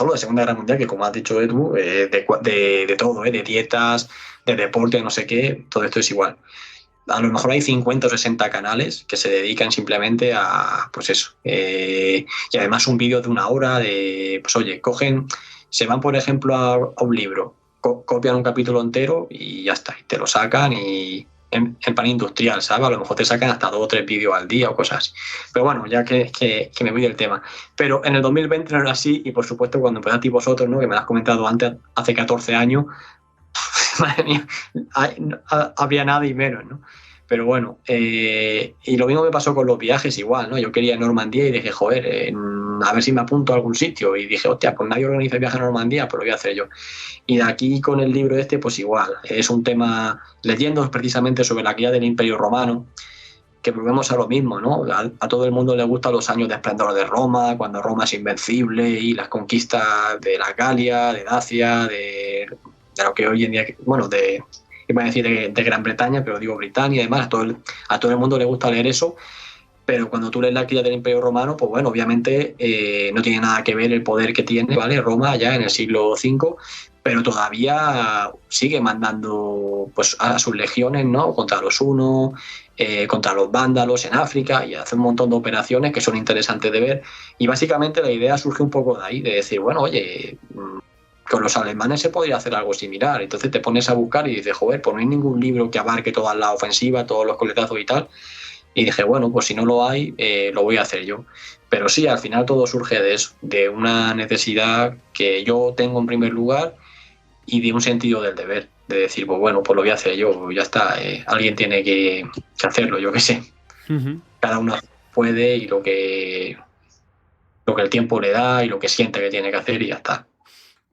que como has dicho Edu, de todo, de dietas, de deporte, no sé qué, todo esto es igual. A lo mejor hay 50 o 60 canales que se dedican simplemente a, pues eso, y además un vídeo de 1 hora de, pues oye, se van por ejemplo a un libro, copian un capítulo entero y ya está, y te lo sacan y en plan industrial, ¿sabes? A lo mejor te sacan hasta 2 o 3 vídeos al día o cosas así. Pero bueno, ya que me voy del tema. Pero en el 2020 no era así y por supuesto cuando empezasteis vosotros, ¿no? Que me lo has comentado antes, hace 14 años, madre mía, habría nada y menos, ¿no? Pero bueno, y lo mismo me pasó con los viajes igual, ¿no? Yo quería Normandía y dije, joder, a ver si me apunto a algún sitio. Y dije, hostia, pues nadie organiza el viaje a Normandía, pues lo voy a hacer yo. Y de aquí con el libro pues igual. Es un tema, leyendo precisamente sobre la caída del Imperio Romano, que volvemos a lo mismo, ¿no? A todo el mundo le gustan los años de esplendor de Roma, cuando Roma es invencible y las conquistas de la Galia, de Dacia, de lo que hoy en día, bueno, iba a decir de Gran Bretaña, pero digo Britania y demás, a todo el mundo le gusta leer eso, pero cuando tú lees la caída del Imperio Romano, pues bueno, obviamente no tiene nada que ver el poder que tiene, ¿vale? Roma ya en el siglo V, pero todavía sigue mandando pues a sus legiones, ¿no? Contra los hunos, contra los vándalos en África, y hace un montón de operaciones que son interesantes de ver, y básicamente la idea surge un poco de ahí, de decir, bueno, oye, con los alemanes se podría hacer algo similar. Entonces te pones a buscar y dices, joder, pues no hay ningún libro que abarque toda la ofensiva, todos los coletazos y tal. Y dije, bueno, pues si no lo hay, lo voy a hacer yo. Pero sí, al final todo surge de eso, de una necesidad que yo tengo en primer lugar y de un sentido del deber, de decir, pues bueno, pues lo voy a hacer yo, ya está, alguien tiene que hacerlo, yo qué sé. Uh-huh. Cada uno puede y lo que el tiempo le da y lo que siente que tiene que hacer y ya está.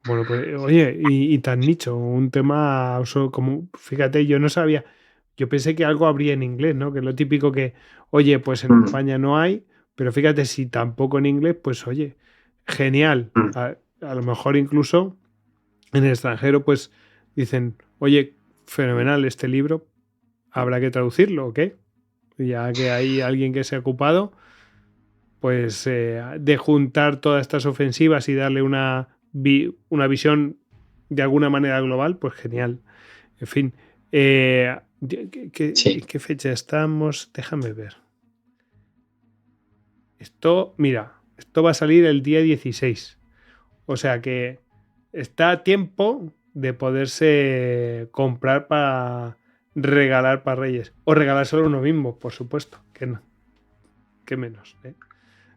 Bueno, pues oye, y tan nicho, un tema como, fíjate, yo no sabía, yo pensé que algo habría en inglés, ¿no? Que es lo típico que, oye, pues en España no hay, pero fíjate, si tampoco en inglés, pues oye, genial. A lo mejor incluso en el extranjero, pues dicen, oye, fenomenal este libro, habrá que traducirlo, ¿o qué? Ya que hay alguien que se ha ocupado, pues de juntar todas estas ofensivas y darle una visión de alguna manera global, pues genial. En fin, Sí. ¿qué fecha estamos? Déjame ver. Esto va a salir el día 16. O sea que está a tiempo de poderse comprar para regalar para Reyes. O regalárselo a uno mismo, por supuesto. Que no. Que menos, ¿eh?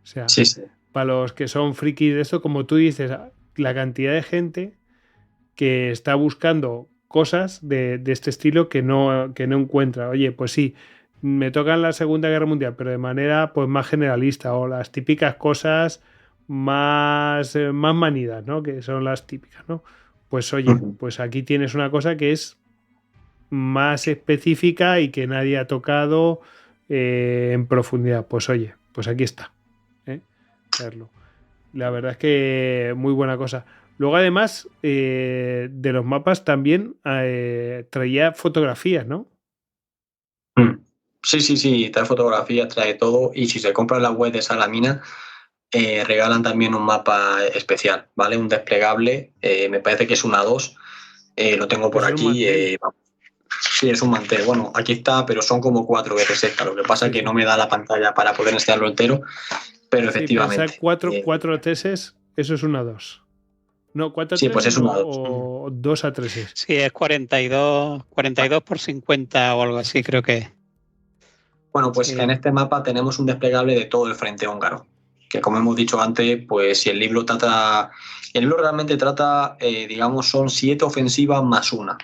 O sea, sí. Para los que son frikis de esto, como tú dices, la cantidad de gente que está buscando cosas de este estilo que no encuentra. Oye, pues sí, me tocan la Segunda Guerra Mundial, pero de manera pues más generalista, o las típicas cosas más manidas, ¿no? Que son las típicas, ¿no? Pues oye, pues aquí tienes una cosa que es más específica y que nadie ha tocado en profundidad. Pues oye, pues aquí está. Verlo. La verdad es que muy buena cosa. Luego, además, de los mapas también traía fotografías, ¿no? Sí, trae fotografías, trae todo. Y si se compra en la web de Salamina, regalan también un mapa especial, ¿vale? Un desplegable, me parece que es una 2. Lo tengo por aquí. Sí, es un mantel. Bueno, aquí está, pero son como 4 veces esta. Lo que pasa es que no me da la pantalla para poder enseñarlo entero. Pero efectivamente. Pensar 4 teses, eso es una 2. No, 4 sí, pues es una 2. O 2 a 3. Sí, es 42 por 50 o algo así, creo que. Bueno, pues en este mapa tenemos un desplegable de todo el frente húngaro. Que como hemos dicho antes, pues si el libro realmente trata, digamos, son 7 ofensivas más una.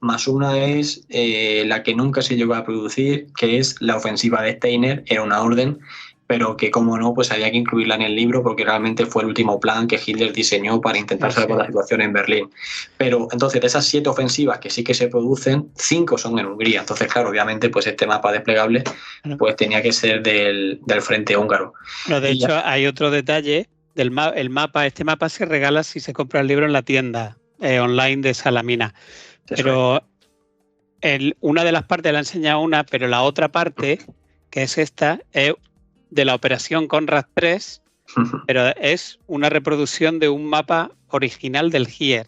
Más una es la que nunca se llegó a producir, que es la ofensiva de Steiner, era una orden, pero que como no, pues había que incluirla en el libro porque realmente fue el último plan que Hitler diseñó para intentar salvar la situación en Berlín. Pero entonces de esas 7 ofensivas que sí que se producen, 5 son en Hungría. Entonces, claro, obviamente pues este mapa desplegable pues tenía que ser del frente húngaro. Pero de hecho hay otro detalle el mapa. Este mapa se regala si se compra el libro en la tienda online de Salamina. Pero una de las partes la he enseñado una, pero la otra parte, que es esta, es de la operación Conrad 3, pero es una reproducción de un mapa original del GIER,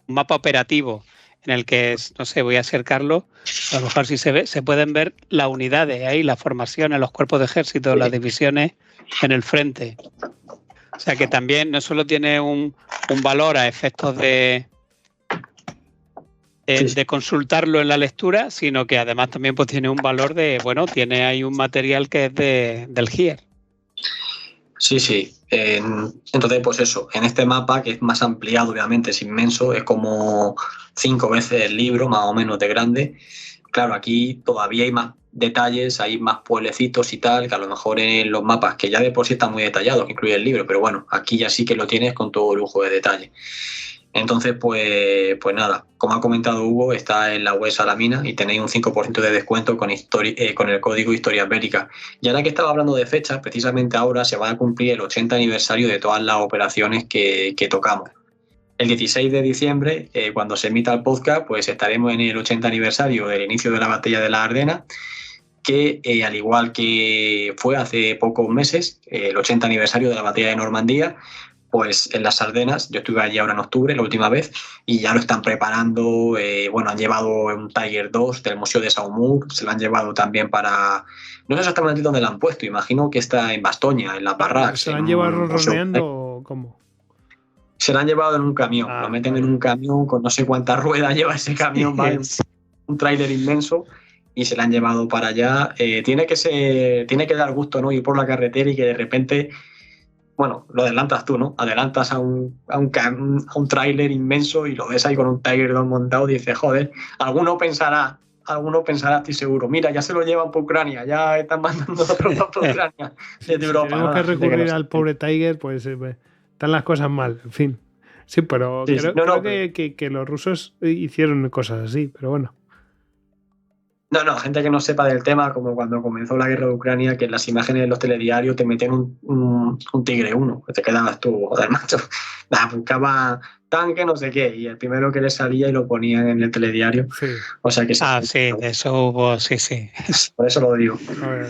un mapa operativo en el que, no sé, voy a acercarlo, a lo mejor si se ve, se pueden ver las unidades ahí, las formaciones, los cuerpos de ejército, las divisiones en el frente. O sea que también no solo tiene un valor a efectos de consultarlo en la lectura, sino que además también pues tiene un valor de, bueno, tiene ahí un material que es del GIER. Sí. Entonces, pues eso, en este mapa, que es más ampliado, obviamente, es inmenso, es como 5 veces el libro, más o menos de grande. Claro, aquí todavía hay más detalles, hay más pueblecitos y tal, que a lo mejor en los mapas, que ya de por sí están muy detallados, que incluye el libro, pero bueno, aquí ya sí que lo tienes con todo lujo de detalle. Entonces, pues nada, como ha comentado Hugo, está en la web Salamina y tenéis un 5% de descuento con el código Historias Bélicas. Y ahora que estaba hablando de fechas, precisamente ahora se va a cumplir el 80 aniversario de todas las operaciones que tocamos. El 16 de diciembre, cuando se emita el podcast, pues estaremos en el 80 aniversario del inicio de la batalla de la Ardenas, que al igual que fue hace pocos meses, el 80 aniversario de la batalla de Normandía, pues en las Ardenas, yo estuve allí ahora en octubre, la última vez, y ya lo están preparando. Han llevado un Tiger 2 del Museo de Saumur, se lo han llevado también para... No sé exactamente dónde lo han puesto, imagino que está en Bastoña, en la Parrax. ¿Se lo han llevado ronroneando o cómo? Se lo han llevado en un camión, lo meten en un camión con no sé cuántas ruedas lleva ese camión, ¿vale? Un tráiler inmenso, y se lo han llevado para allá. Tiene que dar gusto, ¿no? Ir por la carretera y que de repente... Bueno, lo adelantas tú, ¿no? Adelantas a un tráiler inmenso y lo ves ahí con un Tiger 2 montado y dices, joder, alguno pensará, estoy seguro, mira, ya se lo llevan por Ucrania, ya están mandando tropas por Ucrania desde Europa. Tenemos que recurrir al pobre Tiger, pues están las cosas mal, en fin. Sí, pero creo que los rusos hicieron cosas así, pero bueno. No, gente que no sepa del tema, como cuando comenzó la guerra de Ucrania, que en las imágenes de los telediarios te metían un Tigre 1, que te quedabas tú, joder, macho. Buscaba tanque, no sé qué, y el primero que le salía y lo ponían en el telediario. Sí. O sea que sí, de eso hubo, sí. Por eso lo digo.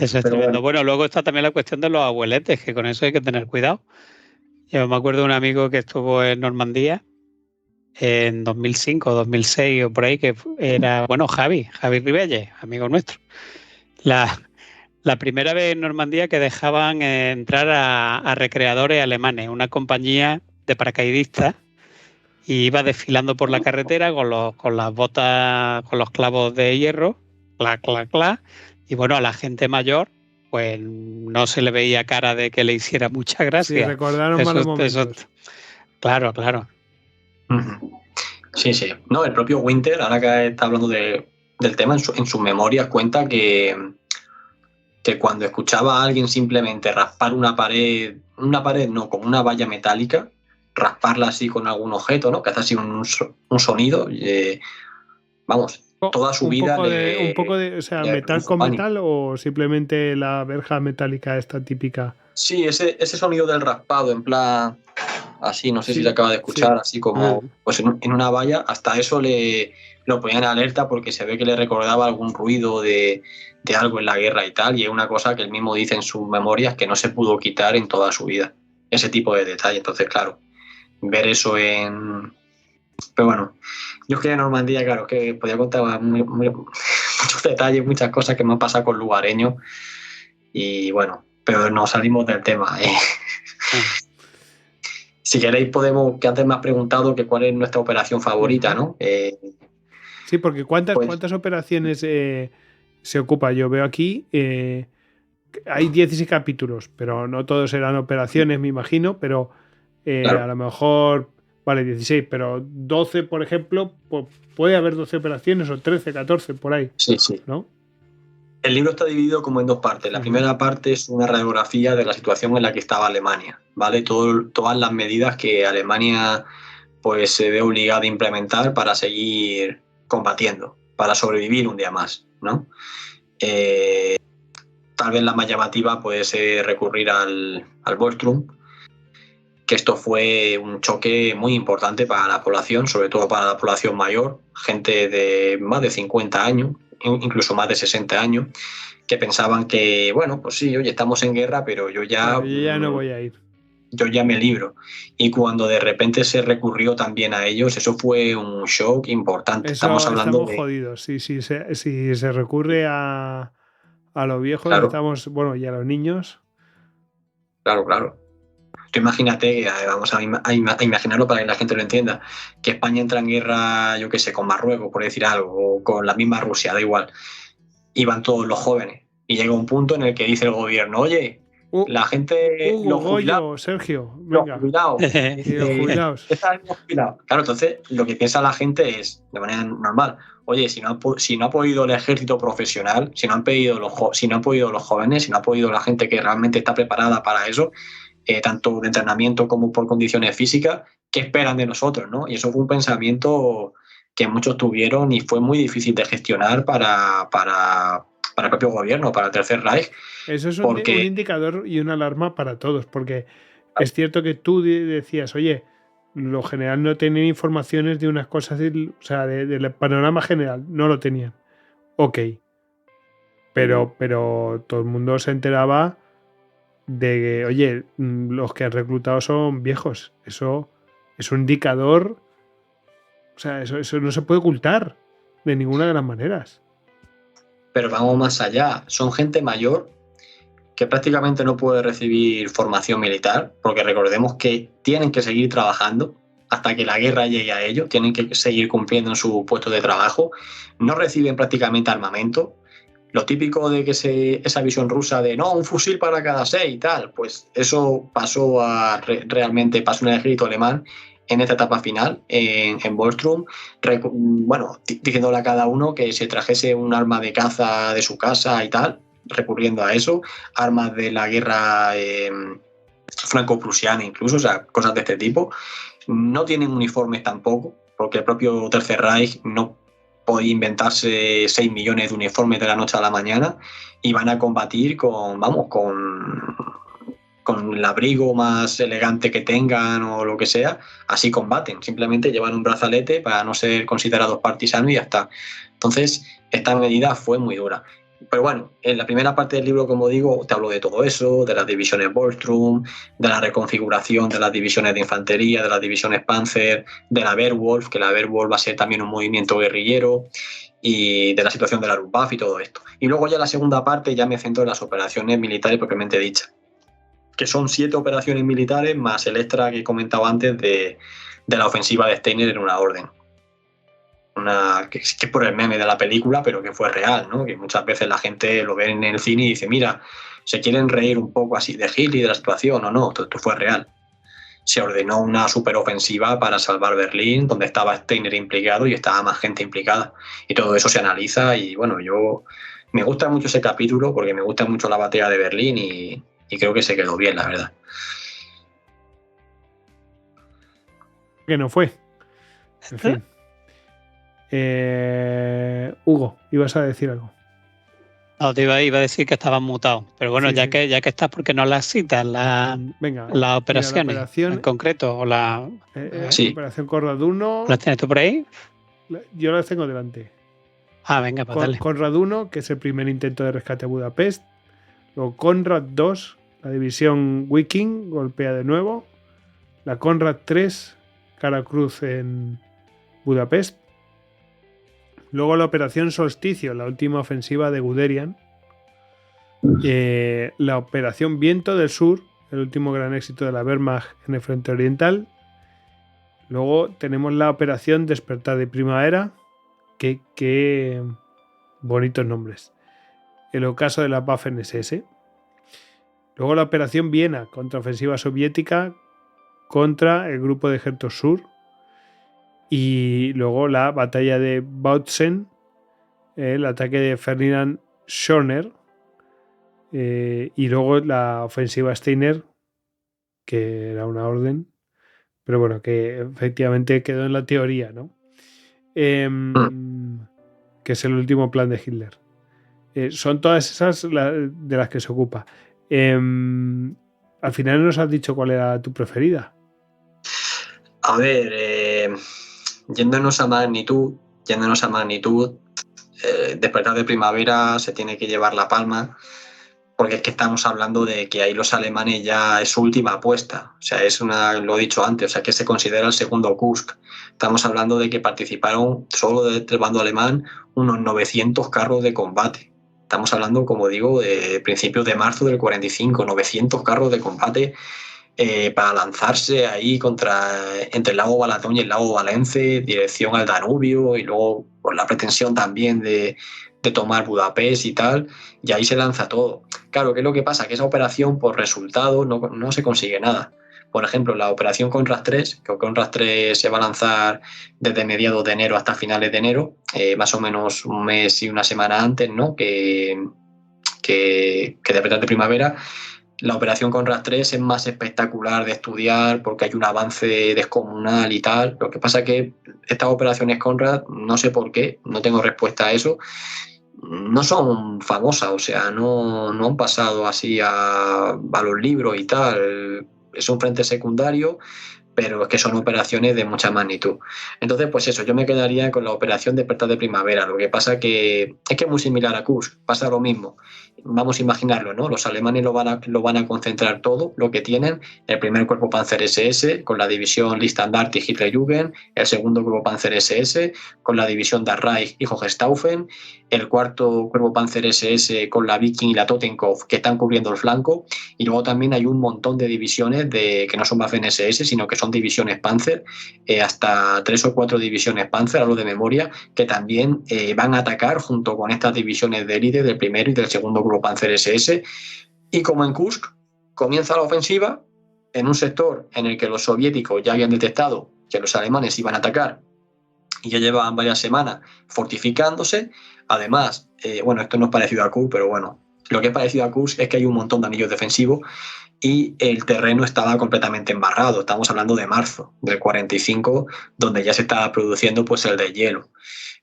Eso es tremendo. Bueno, luego está también la cuestión de los abueletes, que con eso hay que tener cuidado. Yo me acuerdo de un amigo que estuvo en Normandía en 2005, 2006 o por ahí, que era, bueno, Javi Ribelles, amigo nuestro. La primera vez en Normandía que dejaban entrar a recreadores alemanes, una compañía de paracaidistas, y iba desfilando por la carretera con las botas, con los clavos de hierro, clac, y bueno, a la gente mayor pues no se le veía cara de que le hiciera mucha gracia. Sí, recordaron malos momentos. Claro. Sí. No, el propio Winter, ahora que está hablando del tema, en sus memorias cuenta que cuando escuchaba a alguien simplemente raspar una pared no, como una valla metálica, rasparla así con algún objeto, ¿no? Que hace así un sonido, toda su vida... un poco de, o sea, metal con metal o simplemente la verja metálica esta típica. Sí, ese sonido del raspado, en plan... Así, no sé si se acaba de escuchar, así como pues en una valla, hasta eso lo ponían en alerta porque se ve que le recordaba algún ruido de algo en la guerra y tal, y es una cosa que él mismo dice en sus memorias que no se pudo quitar en toda su vida, ese tipo de detalle. Entonces, claro, ver eso en... Pero bueno, yo es que en Normandía, claro, que podía contar muchos detalles, muchas cosas que me han pasado con lugareños, y bueno, pero no salimos del tema, Si queréis podemos, que antes me has preguntado que cuál es nuestra operación favorita, ¿no? Sí, porque ¿cuántas operaciones se ocupa? Yo veo aquí, hay 16 capítulos, pero no todos eran operaciones, me imagino, pero claro. A lo mejor, vale, 16, pero 12, por ejemplo, puede haber 12 operaciones o 13, 14, por ahí. Sí. ¿No? El libro está dividido como en dos partes. La primera parte es una radiografía de la situación en la que estaba Alemania, ¿vale? Todas las medidas que Alemania pues se ve obligada a implementar para seguir combatiendo, para sobrevivir un día más, ¿no? Tal vez la más llamativa puede ser recurrir al Voltrum, que esto fue un choque muy importante para la población, sobre todo para la población mayor, gente de más de 50 años, incluso más de 60 años, que pensaban que, bueno, pues sí, oye, estamos en guerra, pero yo ya no voy a ir. Yo ya me libro. Y cuando de repente se recurrió también a ellos, eso fue un shock importante. Estamos jodidos. Si se recurre a los viejos, claro, y a los niños. Claro. Tú imagínate, vamos a imaginarlo para que la gente lo entienda, que España entra en guerra, yo qué sé, con Marruecos, por decir algo, o con la misma Rusia, da igual. Y van todos los jóvenes. Y llega un punto en el que dice el gobierno, oye, la gente, los jubilados, Sergio, venga. Los jubilados. Claro, entonces lo que piensa la gente es, de manera normal, oye, si no ha podido el ejército profesional, si no han podido los jóvenes, si no ha podido la gente que realmente está preparada para eso, tanto de entrenamiento como por condiciones físicas, ¿qué esperan de nosotros, no? Y eso fue un pensamiento que muchos tuvieron y fue muy difícil de gestionar para el propio gobierno, para el Tercer Reich. Eso es un indicador y una alarma para todos, porque es cierto que tú decías, oye, lo general no tenían informaciones de unas cosas, o sea, del panorama general, no lo tenían. Ok. Pero todo el mundo se enteraba de que, oye, los que han reclutado son viejos. Eso es un indicador, o sea, eso no se puede ocultar de ninguna de las maneras. Pero vamos más allá, son gente mayor que prácticamente no puede recibir formación militar, porque recordemos que tienen que seguir trabajando hasta que la guerra llegue a ellos, tienen que seguir cumpliendo en su puesto de trabajo, no reciben prácticamente armamento. Lo típico de que esa visión rusa de no, un fusil para cada 6 y tal, pues eso realmente pasó en el ejército alemán en esta etapa final, en Voltrum, diciéndole a cada uno que se trajese un arma de caza de su casa y tal, recurriendo a eso, armas de la guerra franco-prusiana incluso, o sea, cosas de este tipo. No tienen uniformes tampoco, porque el propio Tercer Reich no podía inventarse 6 millones de uniformes de la noche a la mañana y van a combatir con el abrigo más elegante que tengan o lo que sea, así combaten, simplemente llevan un brazalete para no ser considerados partisanos y ya está. Entonces, esta medida fue muy dura. Pero bueno, en la primera parte del libro, como digo, te hablo de todo eso, de las divisiones Voltrum, de la reconfiguración de las divisiones de infantería, de las divisiones Panzer, de la Werwolf, que la Werwolf va a ser también un movimiento guerrillero, y de la situación de la Luftwaffe y todo esto. Y luego ya la segunda parte ya me centro en las operaciones militares propiamente dichas, que son 7 operaciones militares más el extra que he comentado antes de la ofensiva de Steiner en una orden. Que es por el meme de la película, pero que fue real, ¿no? Que muchas veces la gente lo ve en el cine y dice, mira, se quieren reír un poco así de Hitler y de la situación, o no, esto fue real. Se ordenó una superofensiva para salvar Berlín, donde estaba Steiner implicado y estaba más gente implicada. Y todo eso se analiza y bueno, me gusta mucho ese capítulo porque me gusta mucho la batalla de Berlín y creo que se quedó bien, la verdad. Que no fue. En fin. Hugo, ibas a decir algo. No, te iba a decir que estaban mutados. Pero bueno, ya que estás, ¿por qué no las citas? Las operaciones en concreto. O la Operación Conraduno. ¿Las tienes tú por ahí? Yo las tengo delante. Ah, venga, pues dale. Conrad 1, que es el primer intento de rescate a Budapest. Luego Conrad 2, la división Viking, golpea de nuevo. La Conrad 3, cara cruz en Budapest. Luego la operación Solsticio, la última ofensiva de Guderian. La operación Viento del Sur, el último gran éxito de la Wehrmacht en el frente oriental. Luego tenemos la operación Despertar de Primavera. Qué bonitos nombres. El ocaso de la Waffen-SS. Luego la operación Viena, contraofensiva soviética contra el grupo de ejércitos sur. Y luego la batalla de Bautzen, el ataque de Ferdinand Schörner, y luego la ofensiva Steiner, que era una orden, pero bueno, que efectivamente quedó en la teoría, ¿no? Que es el último plan de Hitler. Son todas esas de las que se ocupa. Al final nos has dicho cuál era tu preferida. A ver, yéndonos a magnitud, Despertar de Primavera se tiene que llevar la palma, porque es que estamos hablando de que ahí los alemanes ya es su última apuesta. O sea, lo he dicho antes, o sea, que se considera el segundo Kursk. Estamos hablando de que participaron solo del bando alemán unos 900 carros de combate. Estamos hablando, como digo, de principios de marzo del 45, 900 carros de combate para lanzarse ahí entre el lago Balatón y el lago Valence, dirección al Danubio, y luego con la pretensión también de tomar Budapest y tal, y ahí se lanza todo. Claro, ¿qué es lo que pasa? Que esa operación, por resultado, no se consigue nada. Por ejemplo, la operación Conrad 3, que Conrad 3 se va a lanzar desde mediados de enero hasta finales de enero, más o menos un mes y una semana antes, ¿no? que Despertar de Primavera. La operación Conrad 3 es más espectacular de estudiar porque hay un avance descomunal y tal. Lo que pasa es que estas operaciones Conrad, no sé por qué, no tengo respuesta a eso, no son famosas, o sea, no han pasado así a los libros y tal. Es un frente secundario, pero es que son operaciones de mucha magnitud. Entonces, pues eso, yo me quedaría con la operación Despertar de Primavera. Lo que pasa es que es muy similar a Kursk, pasa lo mismo. Vamos a imaginarlo, ¿no? Los alemanes lo van a concentrar todo, lo que tienen, el primer cuerpo Panzer SS con la división Lichtandarte y Hitlerjugend, el segundo cuerpo Panzer SS con la división Das Reich y Hohenstaufen, el cuarto cuerpo Panzer SS con la Viking y la Totenkopf, que están cubriendo el flanco, y luego también hay un montón de divisiones que no son Waffen SS, sino que son divisiones Panzer, hasta 3 o 4 divisiones Panzer, hablo de memoria, que también van a atacar junto con estas divisiones de élite del primero y del segundo grupo Panzer SS. Y como en Kursk, comienza la ofensiva en un sector en el que los soviéticos ya habían detectado que los alemanes iban a atacar y ya llevaban varias semanas fortificándose. Además, bueno, esto no es parecido a Kursk, pero bueno, lo que es parecido a Kursk es que hay un montón de anillos defensivos y el terreno estaba completamente embarrado. Estamos hablando de marzo del 45, donde ya se estaba produciendo pues el deshielo.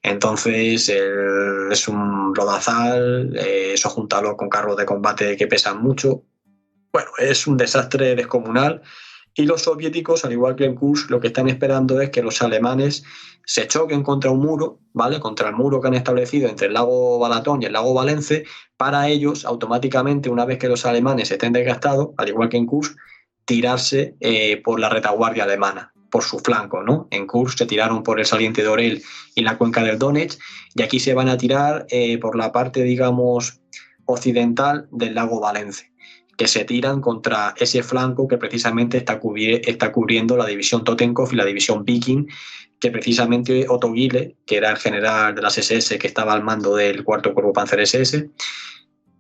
Entonces es un lodazal, eso juntalo con carros de combate que pesan mucho. Bueno, es un desastre descomunal. Y los soviéticos, al igual que en Kursk, lo que están esperando es que los alemanes se choquen contra un muro, ¿vale? Contra el muro que han establecido entre el lago Balatón y el lago Valence, para ellos, automáticamente, una vez que los alemanes estén desgastados, al igual que en Kursk, tirarse por la retaguardia alemana, por su flanco, ¿no? En Kursk se tiraron por el saliente de Orel y la cuenca del Donetsk, y aquí se van a tirar por la parte, digamos, occidental del lago Valence, que se tiran contra ese flanco que precisamente está cubriendo la división Totenkopf y la división Viking, que precisamente Otto Gülle, que era el general de las SS que estaba al mando del cuarto cuerpo Panzer SS,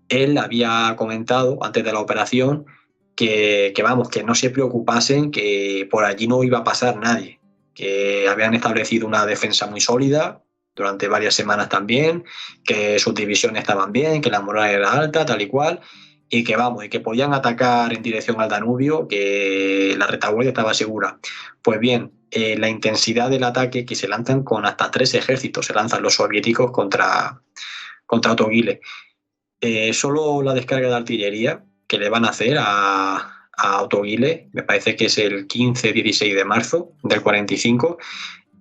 él había comentado antes de la operación que no se preocupasen, que por allí no iba a pasar nadie, que habían establecido una defensa muy sólida durante varias semanas también, que sus divisiones estaban bien, que la moral era alta, tal y cual, y que podían atacar en dirección al Danubio, que la retaguardia estaba segura. Pues bien, la intensidad del ataque, que se lanzan con hasta 3 ejércitos, se lanzan los soviéticos contra Otto Gülle. Solo la descarga de artillería que le van a hacer a Otto Gülle, me parece que es el 15-16 de marzo del 45,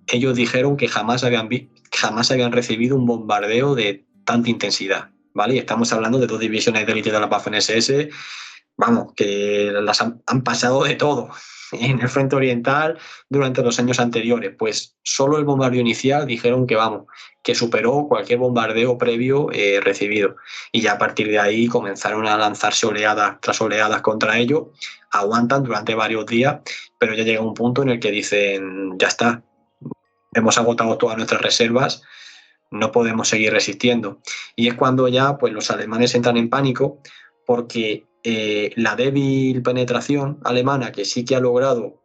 ellos dijeron que jamás habían recibido un bombardeo de tanta intensidad, ¿vale? Y estamos hablando de 2 divisiones de élite de la Waffen-SS, que las han pasado de todo en el frente oriental durante los años anteriores. Pues solo el bombardeo inicial dijeron que superó cualquier bombardeo previo recibido. Y ya a partir de ahí comenzaron a lanzarse oleadas tras oleadas contra ellos. Aguantan durante varios días, pero ya llega un punto en el que dicen, ya está, hemos agotado todas nuestras reservas, no podemos seguir resistiendo. Y es cuando ya pues, los alemanes entran en pánico, porque la débil penetración alemana, que sí que ha logrado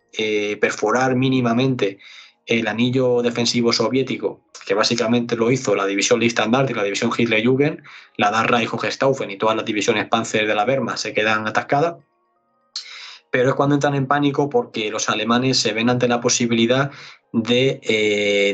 perforar mínimamente el anillo defensivo soviético, que básicamente lo hizo la división Lichtandarte y la división Hitlerjugend, la Das Reich, Hohenstaufen y todas las divisiones Panzer de la Wehrmacht se quedan atascadas. Pero es cuando entran en pánico, porque los alemanes se ven ante la posibilidad de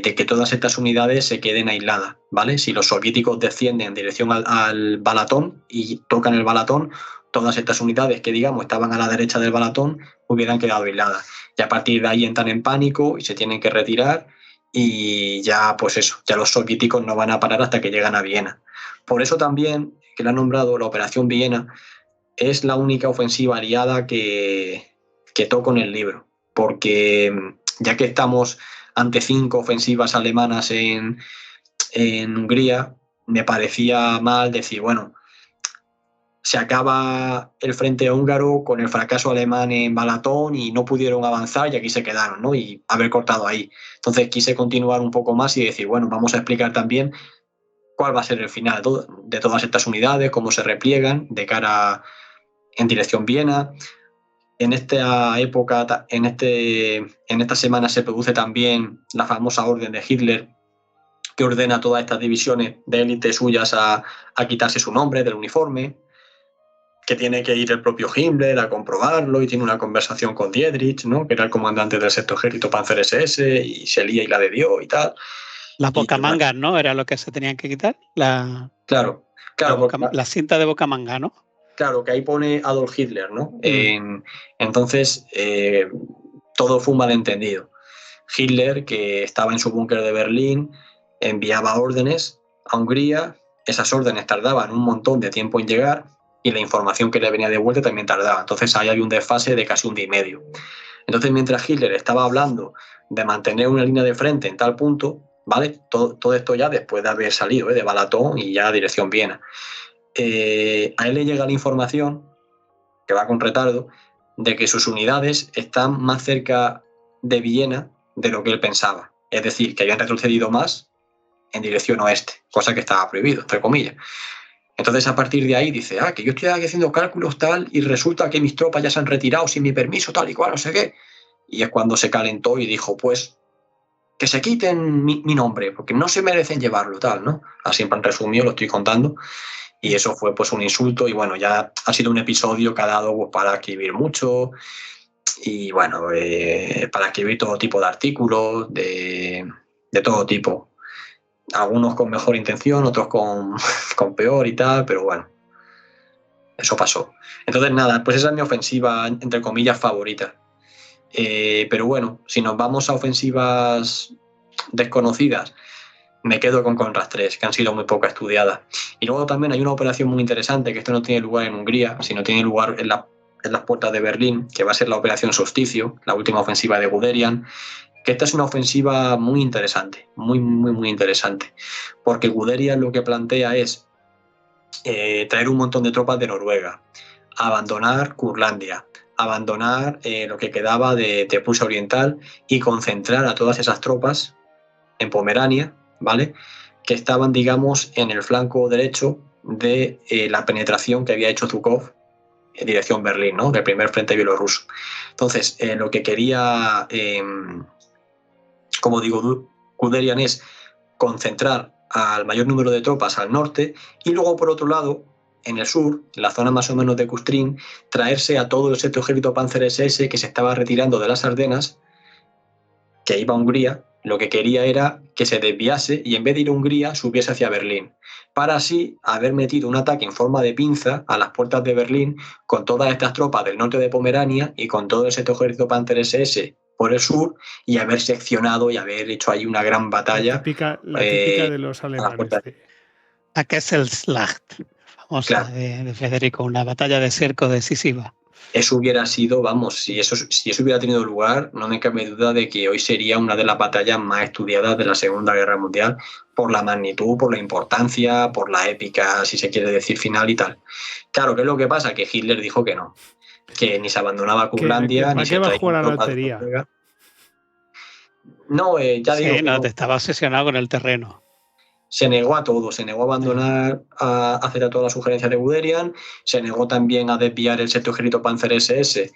que todas estas unidades se queden aisladas, ¿vale? Si los soviéticos descienden en dirección al Balatón y tocan el Balatón, todas estas unidades que, digamos, estaban a la derecha del Balatón hubieran quedado aisladas. Y a partir de ahí entran en pánico y se tienen que retirar y ya, pues eso, ya los soviéticos no van a parar hasta que llegan a Viena. Por eso también, que le han nombrado la Operación Viena, es la única ofensiva aliada que toco en el libro, porque ya que estamos ante 5 ofensivas alemanas en Hungría, me parecía mal decir, bueno, se acaba el frente húngaro con el fracaso alemán en Balatón y no pudieron avanzar y aquí se quedaron, ¿no? Y haber cortado ahí. Entonces quise continuar un poco más y decir, bueno, vamos a explicar también cuál va a ser el final de todas estas unidades, cómo se repliegan de cara en dirección Viena. En esta época, en esta semana se produce también la famosa orden de Hitler, que ordena a todas estas divisiones de élite suyas a quitarse su nombre del uniforme, que tiene que ir el propio Himmler a comprobarlo y tiene una conversación con Dietrich, ¿no? Que era el comandante del sexto ejército Panzer SS, y se lía y la de Dios y tal. Las bocamangas, ¿no? Era lo que se tenían que quitar. Claro, la cinta de bocamanga, ¿no? Claro, que ahí pone Adolf Hitler, ¿no? Entonces, todo fue un malentendido. Hitler, que estaba en su búnker de Berlín, enviaba órdenes a Hungría, esas órdenes tardaban un montón de tiempo en llegar y la información que le venía de vuelta también tardaba. Entonces ahí hay un desfase de casi un día y medio. Entonces, mientras Hitler estaba hablando de mantener una línea de frente en tal punto, ¿vale? Todo esto ya después de haber salido de Balatón y ya dirección Viena. A él le llega la información, que va con retardo, de que sus unidades están más cerca de Viena de lo que él pensaba. Es decir, que habían retrocedido más en dirección oeste, cosa que estaba prohibido, entre comillas. Entonces, a partir de ahí dice, que yo estoy aquí haciendo cálculos tal y resulta que mis tropas ya se han retirado sin mi permiso, tal y cual, no sé qué. Y es cuando se calentó y dijo, pues, que se quiten mi nombre, porque no se merecen llevarlo, tal, ¿no? Así en resumido lo estoy contando. Y eso fue pues un insulto y bueno, ya ha sido un episodio que ha dado pues, para escribir mucho y bueno, para escribir todo tipo de artículos, de todo tipo. Algunos con mejor intención, otros con peor y tal, pero bueno, eso pasó. Entonces nada, pues esa es mi ofensiva, entre comillas, favorita. Pero bueno, si nos vamos a ofensivas desconocidas, me quedo con Conrad 3, que han sido muy poco estudiadas. Y luego también hay una operación muy interesante, que esto no tiene lugar en Hungría, sino tiene lugar en las puertas de Berlín, que va a ser la Operación Solsticio, la última ofensiva de Guderian, que esta es una ofensiva muy interesante, muy, muy, muy interesante, porque Guderian lo que plantea es traer un montón de tropas de Noruega, abandonar Curlandia, abandonar lo que quedaba de Prusia Oriental y concentrar a todas esas tropas en Pomerania, ¿vale? Que estaban, digamos, en el flanco derecho de la penetración que había hecho Zhukov en dirección Berlín, ¿no? Del primer frente bielorruso. Entonces, lo que quería, como digo, Guderian es concentrar al mayor número de tropas al norte y luego, por otro lado, en el sur, en la zona más o menos de Kustrin, traerse a todo el sexto ejército Panzer SS que se estaba retirando de las Ardenas, que iba a Hungría. Lo que quería era que se desviase y en vez de ir a Hungría subiese hacia Berlín, para así haber metido un ataque en forma de pinza a las puertas de Berlín con todas estas tropas del norte de Pomerania y con todo el sexto ejército Panzer SS por el sur y haber seccionado y haber hecho ahí una gran batalla. La típica de los alemanes. La Kesselschlacht, famosa, claro, de Federico, una batalla de cerco decisiva. Eso hubiera sido, vamos, si eso hubiera tenido lugar, no me cabe duda de que hoy sería una de las batallas más estudiadas de la Segunda Guerra Mundial por la magnitud, por la importancia, por la épica, si se quiere decir, final y tal. Claro, ¿qué es lo que pasa? Que Hitler dijo que no, que ni se abandonaba Curlandia, ni se traía la lotería. No, ya digo. Sí, no, te estaba obsesionado con el terreno. Se negó a todo, se negó a abandonar, a aceptar todas las sugerencias de Guderian, se negó también a desviar el sexto ejército Panzer SS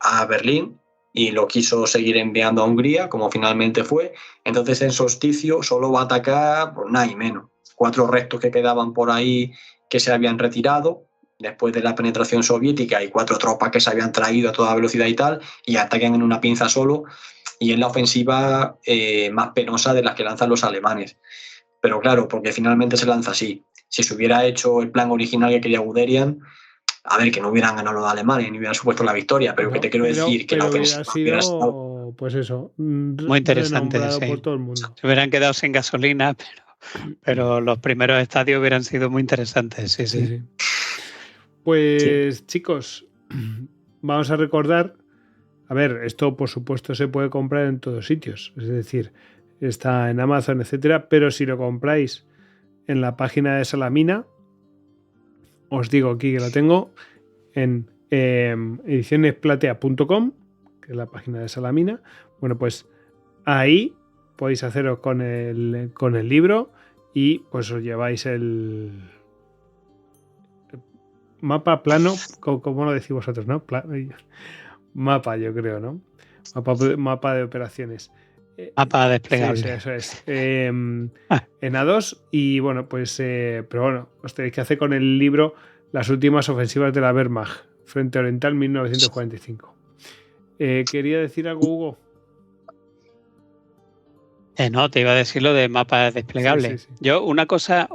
a Berlín y lo quiso seguir enviando a Hungría, como finalmente fue. Entonces en Solsticio solo va a atacar por nada y menos 4 restos que quedaban por ahí que se habían retirado después de la penetración soviética y 4 tropas que se habían traído a toda velocidad y tal, y atacan en una pinza solo, y es la ofensiva más penosa de las que lanzan los alemanes. Pero claro, porque finalmente se lanza así. Si se hubiera hecho el plan original que quería Guderian, A ver, que no hubieran ganado los alemanes ni hubieran supuesto la victoria, pero que te quiero decir que la ofensiva hubiera sido, pues eso, muy interesante, renombrado sí. por todo el mundo. Se hubieran quedado sin gasolina, pero los primeros estadios hubieran sido muy interesantes, sí. Pues chicos, vamos a recordar, a ver, esto por supuesto se puede comprar en todos sitios, es decir, está en Amazon, etcétera, pero si lo compráis en la página de Salamina, os digo aquí que lo tengo en edicionesplatea.com, que es la página de Salamina. Bueno, pues ahí podéis haceros con el libro y pues os lleváis el mapa plano, ¿cómo lo decís vosotros, no? Mapa, yo creo, ¿no? Mapa de operaciones. Mapa desplegable. Sí, eso es. En A2 y bueno, pues pero bueno, os tenéis que hacer con el libro Las últimas ofensivas de la Wehrmacht, Frente Oriental 1945. ¿Quería decir algo, Hugo? No, te iba a decir lo de mapa desplegable. Sí. Yo, una cosa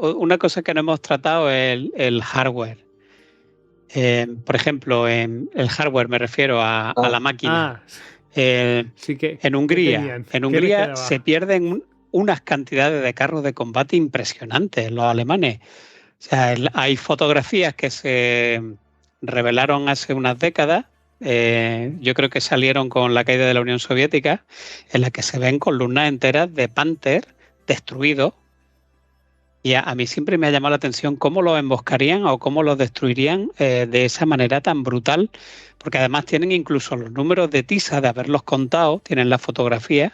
que no hemos tratado es el hardware. Por ejemplo, el hardware me refiero a la máquina. En Hungría se pierden unas cantidades de carros de combate impresionantes, los alemanes. O sea, hay fotografías que se revelaron hace unas décadas, yo creo que salieron con la caída de la Unión Soviética, en las que se ven columnas enteras de Panther destruidos. Y a mí siempre me ha llamado la atención cómo los emboscarían o cómo los destruirían de esa manera tan brutal, porque además tienen incluso los números de tiza de haberlos contado, tienen las fotografías,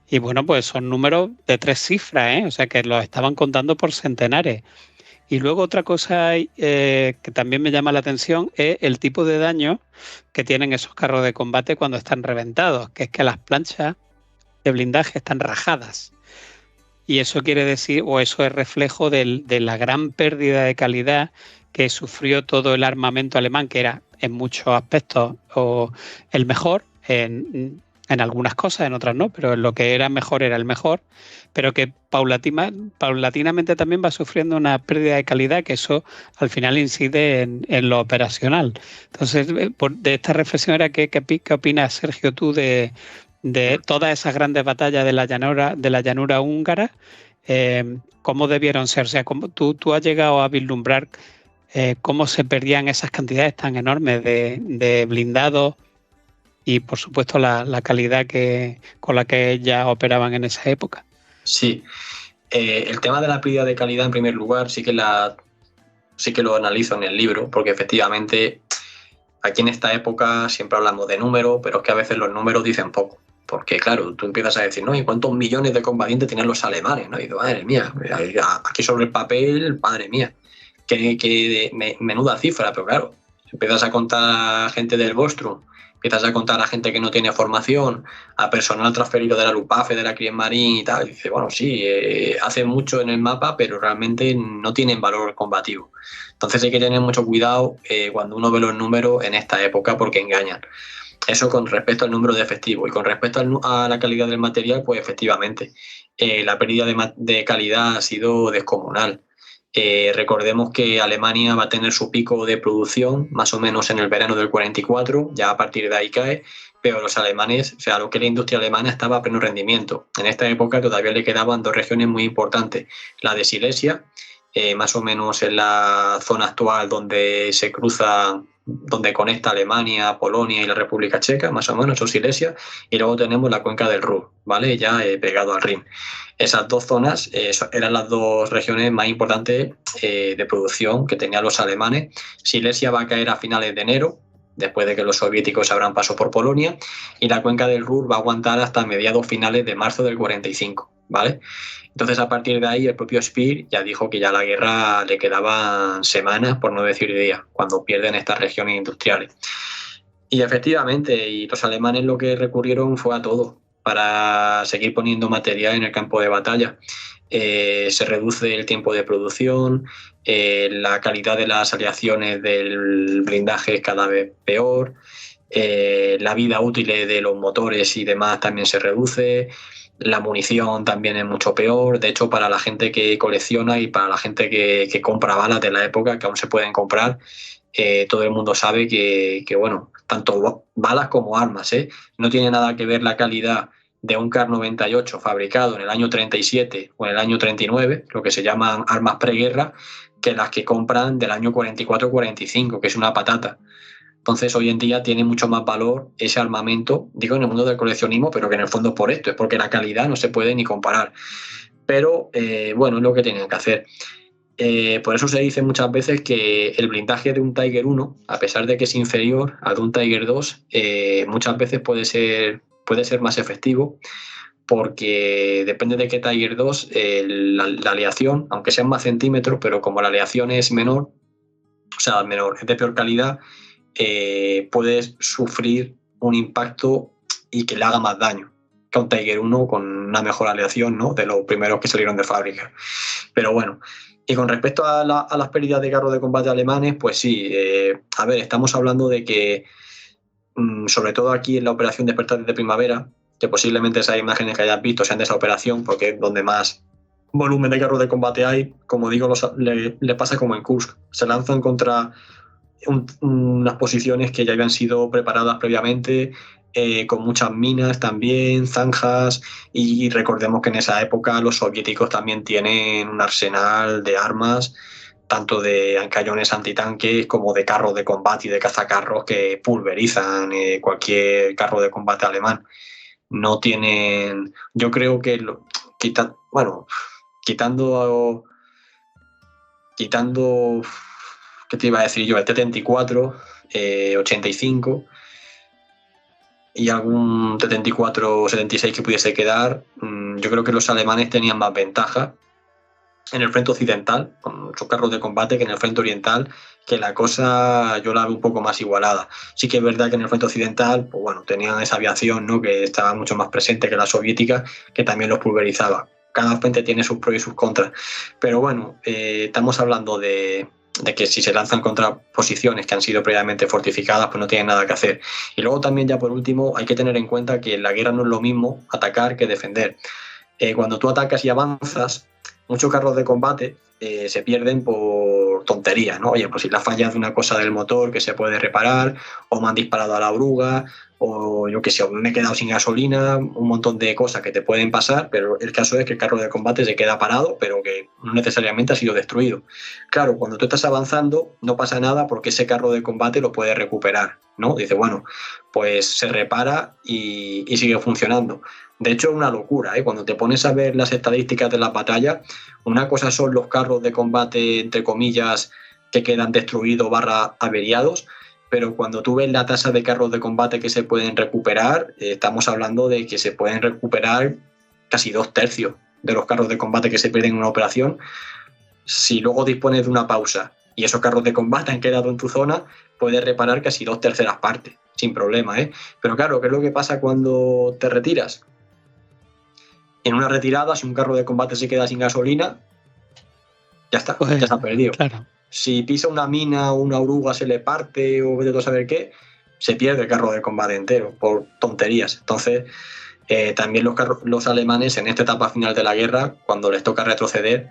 y bueno, pues son números de 3 cifras, o sea que los estaban contando por centenares. Y luego otra cosa que también me llama la atención es el tipo de daño que tienen esos carros de combate cuando están reventados, que es que las planchas de blindaje están rajadas. Y eso quiere decir, o eso es reflejo de la gran pérdida de calidad que sufrió todo el armamento alemán, que era en muchos aspectos el mejor, en algunas cosas, en otras no, pero en lo que era mejor era el mejor, pero que paulatinamente también va sufriendo una pérdida de calidad, que eso al final incide en lo operacional. Entonces, de esta reflexión era ¿qué opinas, Sergio, tú de todas esas grandes batallas de la llanura húngara? ¿Cómo debieron ser? O sea, tú has llegado a vislumbrar cómo se perdían esas cantidades tan enormes de blindados y, por supuesto, la calidad con la que ellas operaban en esa época. Sí. El tema de la pérdida de calidad, en primer lugar, sí que lo analizo en el libro, porque efectivamente aquí en esta época siempre hablamos de números, pero es que a veces los números dicen poco. Porque, claro, tú empiezas a decir, ¿no? ¿Y cuántos millones de combatientes tenían los alemanes? ¿No? Y digo, madre mía, aquí sobre el papel, madre mía, menuda cifra, pero claro, empiezas a contar a gente del Vostrum, empiezas a contar a gente que no tiene formación, a personal transferido de la Luftwaffe, de la Kriegsmarine y tal, y dices, bueno, sí, hace mucho en el mapa, pero realmente no tienen valor combativo. Entonces hay que tener mucho cuidado cuando uno ve los números en esta época, porque engañan. Eso con respecto al número de efectivos. Y con respecto a la calidad del material, pues efectivamente, la pérdida de calidad ha sido descomunal. Recordemos que Alemania va a tener su pico de producción más o menos en el verano del 44, ya a partir de ahí cae, pero los alemanes, o sea, lo que la industria alemana estaba a pleno rendimiento. En esta época todavía le quedaban 2 regiones muy importantes, la de Silesia, más o menos en la zona actual donde se cruza, donde conecta Alemania, Polonia y la República Checa, más o menos, eso es Silesia, y luego tenemos la cuenca del Ruhr, ¿vale? Ya pegado al Rin. Esas 2 zonas eran las 2 regiones más importantes de producción que tenían los alemanes. Silesia va a caer a finales de enero, después de que los soviéticos abran paso por Polonia, y la cuenca del Ruhr va a aguantar hasta mediados finales de marzo del 45, ¿vale? Entonces, a partir de ahí, el propio Speer ya dijo que ya a la guerra le quedaban semanas, por no decir días, cuando pierden estas regiones industriales. Y efectivamente, y los alemanes lo que recurrieron fue a todo para seguir poniendo material en el campo de batalla. Se reduce el tiempo de producción, la calidad de las aleaciones del blindaje es cada vez peor, la vida útil de los motores y demás también se reduce, la munición también es mucho peor. De hecho, para la gente que colecciona y para la gente que compra balas de la época, que aún se pueden comprar, todo el mundo sabe que bueno, tanto balas como armas, no tiene nada que ver la calidad de un Kar 98 fabricado en el año 37 o en el año 39, lo que se llaman armas preguerra, que las que compran del año 44-45, que es una patata. Entonces hoy en día tiene mucho más valor ese armamento, digo en el mundo del coleccionismo, pero que en el fondo por esto, es porque la calidad no se puede ni comparar. Pero bueno, es lo que tienen que hacer. Por eso se dice muchas veces que el blindaje de un Tiger 1, a pesar de que es inferior al de un Tiger 2, muchas veces puede ser más efectivo, porque depende de qué Tiger 2, la aleación, aunque sean más centímetros, pero como la aleación es menor, o sea, menor, es de peor calidad, puedes sufrir un impacto y que le haga más daño que un Tiger 1 con una mejor aleación, ¿no?, de los primeros que salieron de fábrica. Pero bueno, y con respecto a las pérdidas de carros de combate alemanes, pues sí, a ver, estamos hablando de que sobre todo aquí en la operación Despertar de Primavera, que posiblemente esas imágenes que hayas visto sean de esa operación, porque es donde más volumen de carros de combate hay, como digo, le pasa como en Kursk, se lanzan contra unas posiciones que ya habían sido preparadas previamente, con muchas minas también, zanjas, y recordemos que en esa época los soviéticos también tienen un arsenal de armas, tanto de cañones antitanques como de carros de combate y de cazacarros que pulverizan cualquier carro de combate alemán. No tienen, yo creo que quitando, ¿qué te iba a decir yo? El T-34, 85 y algún T-34 o 76 que pudiese quedar, yo creo que los alemanes tenían más ventaja en el frente occidental, con sus carros de combate, que en el frente oriental, que la cosa yo la veo un poco más igualada. Sí que es verdad que en el frente occidental, pues bueno, tenían esa aviación, ¿no?, que estaba mucho más presente que la soviética, que también los pulverizaba. Cada frente tiene sus pros y sus contras. Pero bueno, estamos hablando de que si se lanzan contra posiciones que han sido previamente fortificadas, pues no tienen nada que hacer. Y luego también, ya por último, hay que tener en cuenta que en la guerra no es lo mismo atacar que defender. Cuando tú atacas y avanzas, muchos carros de combate se pierden por tonterías, ¿no? Oye, pues si la falla de una cosa del motor que se puede reparar, o me han disparado a la oruga, o yo qué sé, o me he quedado sin gasolina, un montón de cosas que te pueden pasar, pero el caso es que el carro de combate se queda parado, pero que no necesariamente ha sido destruido. Claro, cuando tú estás avanzando no pasa nada porque ese carro de combate lo puedes recuperar, ¿no? Dice, bueno, pues se repara y sigue funcionando. De hecho, es una locura, ¿eh? Cuando te pones a ver las estadísticas de las batallas, una cosa son los carros de combate, entre comillas, que quedan destruidos / averiados, pero cuando tú ves la tasa de carros de combate que se pueden recuperar, estamos hablando de que se pueden recuperar casi 2/3 de los carros de combate que se pierden en una operación. Si luego dispones de una pausa y esos carros de combate han quedado en tu zona, puedes reparar casi 2/3 partes, sin problema, ¿eh? Pero claro, ¿qué es lo que pasa cuando te retiras? En una retirada, si un carro de combate se queda sin gasolina, ya está, Pues, ya se ha perdido. Claro. Si pisa una mina o una oruga se le parte o vete a saber qué, se pierde el carro de combate entero por tonterías. Entonces, también los alemanes en esta etapa final de la guerra, cuando les toca retroceder,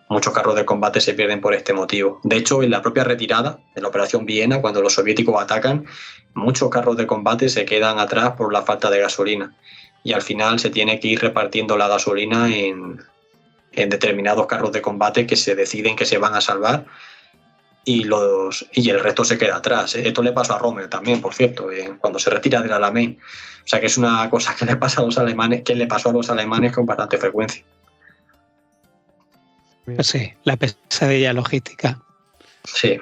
muchos carros de combate se pierden por este motivo. De hecho, en la propia retirada, en la Operación Viena, cuando los soviéticos atacan, muchos carros de combate se quedan atrás por la falta de gasolina. Y al final se tiene que ir repartiendo la gasolina en determinados carros de combate que se deciden que se van a salvar y el resto se queda atrás. Esto le pasó a Rommel también, por cierto, cuando se retira del Alamein. O sea que es una cosa que le pasa a los alemanes, que le pasó a los alemanes con bastante frecuencia. Pues sí, la pesadilla logística. Sí.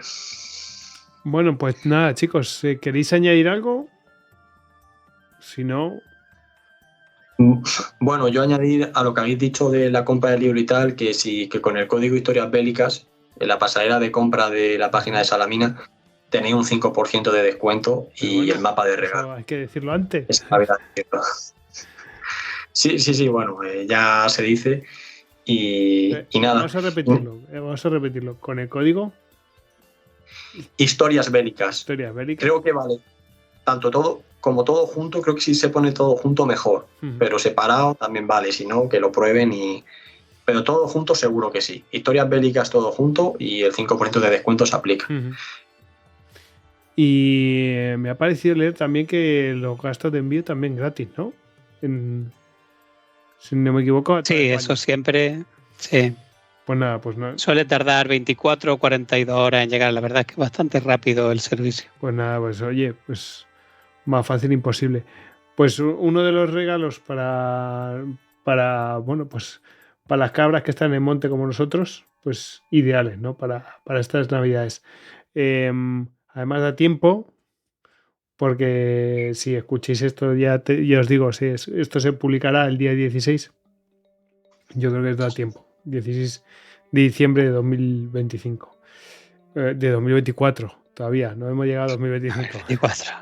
Bueno, pues nada, chicos, ¿queréis añadir algo? Si no... Bueno, yo añadir a lo que habéis dicho de la compra del libro y tal, que con el código Historias Bélicas, en la pasarela de compra de la página de Salamina, tenéis un 5% de descuento y bueno, el mapa de regalo. Hay que decirlo antes. Es la verdad. Sí, bueno, ya se dice y nada. Vamos a repetirlo. Con el código Historias Bélicas. Historias Bélicas. Creo que vale tanto todo como todo junto. Creo que si se pone todo junto mejor, pero separado también vale, si no, que lo prueben y Pero todo junto seguro que sí. Historias bélicas todo junto y el 5% de descuento se aplica. Y me ha parecido leer también que los gastos de envío también gratis, ¿no? Si no me equivoco. Sí, eso siempre. Sí. Pues nada, pues no. Suele tardar 24 o 42 horas en llegar. La verdad es que es bastante rápido el servicio. Pues nada, pues oye, pues más fácil imposible. Pues uno de los regalos para bueno, pues para las cabras que están en el monte como nosotros, pues ideales, ¿no? Para estas navidades. Además da tiempo, porque si escuchéis esto ya os digo, si esto se publicará el día 16. Yo creo que da tiempo. 16 de diciembre de 2025. De 2024 todavía, no hemos llegado a 2025. 24.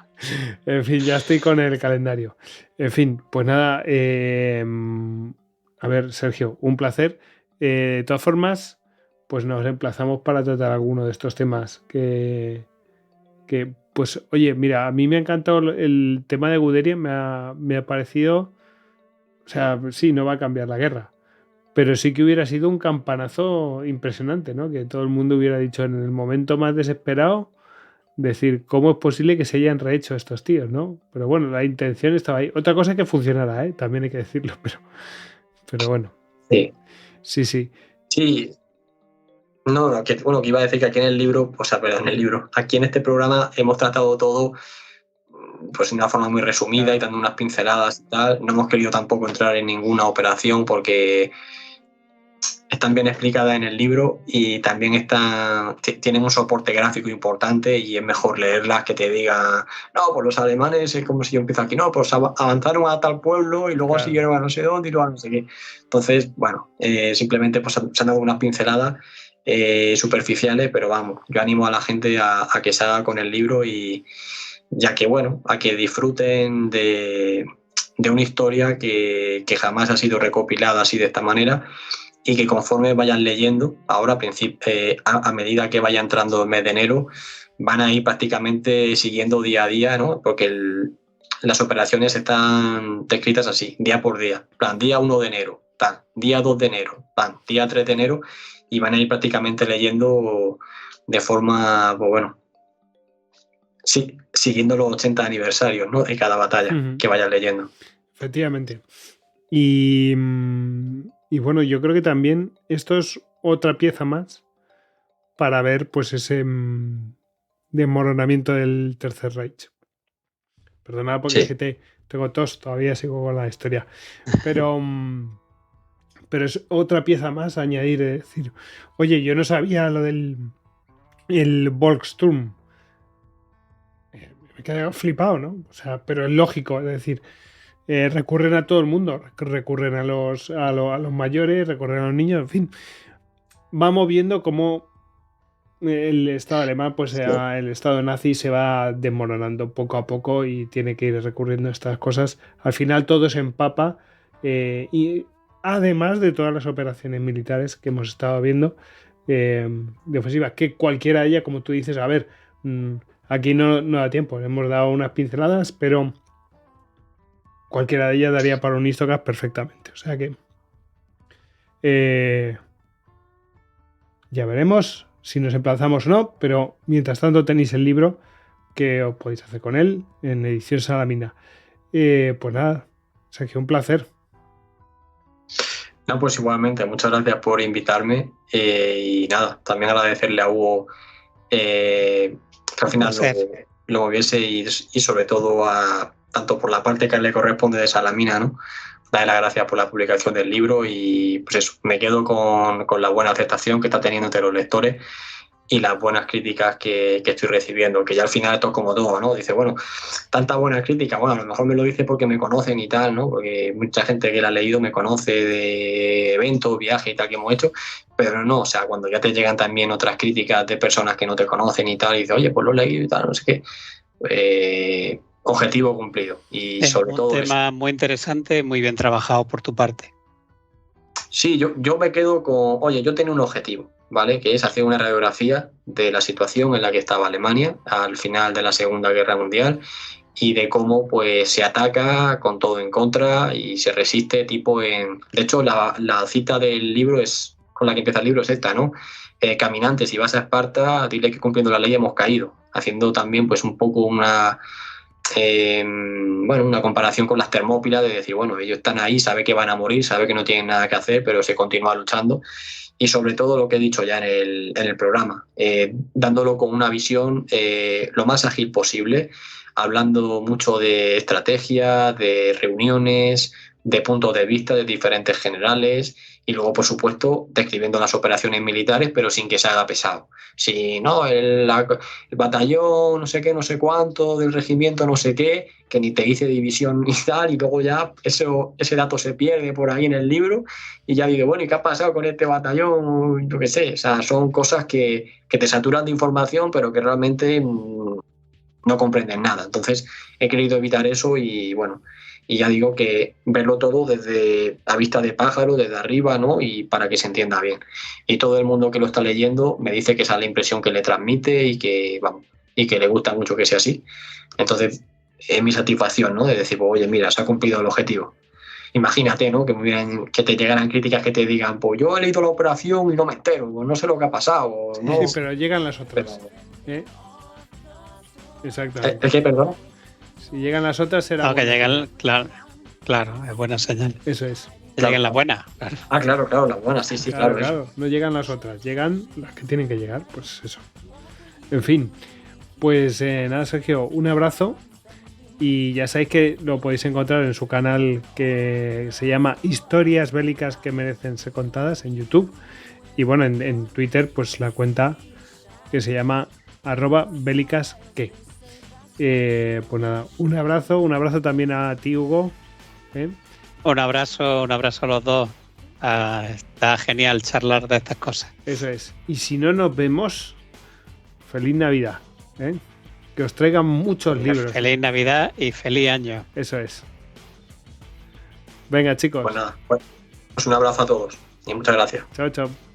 En fin, ya estoy con el calendario. En fin, pues nada, a ver, Sergio, un placer. De todas formas, pues nos emplazamos para tratar alguno de estos temas que pues, oye, mira, a mí me ha encantado el tema de Guderian, me ha parecido, o sea, sí, no va a cambiar la guerra, pero sí que hubiera sido un campanazo impresionante, ¿no? Que todo el mundo hubiera dicho en el momento más desesperado, decir, ¿cómo es posible que se hayan rehecho estos tíos, ¿no? Pero bueno, la intención estaba ahí. Otra cosa es que funcionara, ¿eh? También hay que decirlo, pero bueno. Sí. Sí. Sí. No, que iba a decir que aquí en el libro, aquí en este programa hemos tratado todo pues de una forma muy resumida y dando unas pinceladas y tal. No hemos querido tampoco entrar en ninguna operación porque están bien explicadas en el libro y también tienen un soporte gráfico importante y es mejor leerlas que te digan, no, pues los alemanes es como si yo empiezo aquí, no, pues avanzaron a tal pueblo y luego siguieron a no sé dónde y luego a no sé qué. Entonces, bueno, simplemente pues se han dado unas pinceladas superficiales, pero vamos, yo animo a la gente a que se haga con el libro y ya que, bueno, a que disfruten de una historia que jamás ha sido recopilada así de esta manera y que conforme vayan leyendo, ahora a medida que vaya entrando el mes de enero, van a ir prácticamente siguiendo día a día, ¿no? Porque las operaciones están descritas así, día por día. Plan, día 1 de enero, tan, día 2 de enero, tan, día 3 de enero, y van a ir prácticamente leyendo de forma, pues bueno, sí, siguiendo los 80 aniversarios, ¿no? De cada batalla que vayan leyendo. Efectivamente. Y bueno, yo creo que también esto es otra pieza más para ver pues ese desmoronamiento del Tercer Reich. Perdona porque es que tengo tos, todavía sigo con la historia. Pero es otra pieza más a añadir, es decir, oye, yo no sabía lo del Volkssturm. Me he quedado flipado, ¿no? O sea, pero es lógico, es decir, recurren a todo el mundo, recurren a los mayores, recurren a los niños, en fin. Vamos viendo cómo el Estado alemán, pues el Estado nazi se va desmoronando poco a poco y tiene que ir recurriendo a estas cosas. Al final todo se empapa y además de todas las operaciones militares que hemos estado viendo de ofensiva, que cualquiera de ellas, como tú dices, a ver, aquí no da tiempo, hemos dado unas pinceladas, pero cualquiera de ellas daría para un histocast perfectamente. O sea que ya veremos si nos emplazamos o no, pero mientras tanto tenéis el libro que os podéis hacer con él en edición Salamina. Pues nada, Sergio, un placer. No, pues igualmente, muchas gracias por invitarme y nada, también agradecerle a Hugo que al final lo moviese y sobre todo tanto por la parte que le corresponde de Salamina, ¿no? Darle las gracias por la publicación del libro y pues eso, me quedo con la buena aceptación que está teniendo entre los lectores y las buenas críticas que estoy recibiendo, que ya al final esto es como todo, ¿no? Dice, bueno, tanta buena crítica, bueno, a lo mejor me lo dice porque me conocen y tal, ¿no? Porque mucha gente que la ha leído me conoce de eventos, viajes y tal que hemos hecho, pero no, o sea, cuando ya te llegan también otras críticas de personas que no te conocen y tal, y dices, oye, pues lo he leído y tal, no sé qué, objetivo cumplido. Y es sobre todo un tema muy interesante, muy bien trabajado por tu parte. Sí, yo me quedo con, oye, yo tenía un objetivo, ¿vale? Que es hacer una radiografía de la situación en la que estaba Alemania al final de la Segunda Guerra Mundial y de cómo pues se ataca con todo en contra y se resiste de hecho la cita del libro es con la que empieza el libro es esta, ¿no? Caminantes, si vas a Esparta, dile que cumpliendo la ley hemos caído, haciendo también pues un poco una comparación con las Termópilas, de decir, bueno, ellos están ahí, sabe que van a morir, sabe que no tienen nada que hacer, pero se continúa luchando. Y sobre todo lo que he dicho ya en el programa, dándolo con una visión lo más ágil posible, hablando mucho de estrategia, de reuniones, de puntos de vista de diferentes generales y luego, por supuesto, describiendo las operaciones militares, pero sin que se haga pesado. Si no, el batallón no sé qué, no sé cuánto, del regimiento no sé qué, que ni te dice división ni tal, y luego ya ese dato se pierde por ahí en el libro y ya digo, bueno, ¿y qué ha pasado con este batallón? Yo qué sé, o sea, son cosas que te saturan de información, pero que realmente no comprenden nada. Entonces, he querido evitar eso y bueno, y ya digo que verlo todo desde la vista de pájaro, desde arriba, ¿no? Y para que se entienda bien. Y todo el mundo que lo está leyendo me dice que esa es la impresión que le transmite y que, vamos, y que le gusta mucho que sea así. Entonces, es mi satisfacción, ¿no? De decir, pues, oye, mira, se ha cumplido el objetivo. Imagínate, ¿no? Que te llegaran críticas que te digan, pues yo he leído la operación y no me entero, pues no sé lo que ha pasado. No. Sí, pero llegan las otras. Exactamente. ¿El qué, perdón? Si llegan las otras será. Que llegan, claro, es buena señal. Eso es. Claro. Llegan las buenas. Claro. Claro, las buenas, sí, claro. Claro, no llegan las otras, llegan las que tienen que llegar, pues eso. En fin, pues nada, Sergio, un abrazo. Y ya sabéis que lo podéis encontrar en su canal que se llama Historias Bélicas que merecen ser contadas en YouTube. Y bueno, en Twitter, pues la cuenta que se llama @bélicasque. Pues nada, un abrazo también a ti, Hugo. Un abrazo a los dos. Está genial charlar de estas cosas. Eso es. Y si no nos vemos, feliz Navidad. Que os traigan muchos libros. Feliz Navidad y feliz año. Eso es. Venga, chicos. Pues nada, pues un abrazo a todos y muchas gracias. Chao, chao.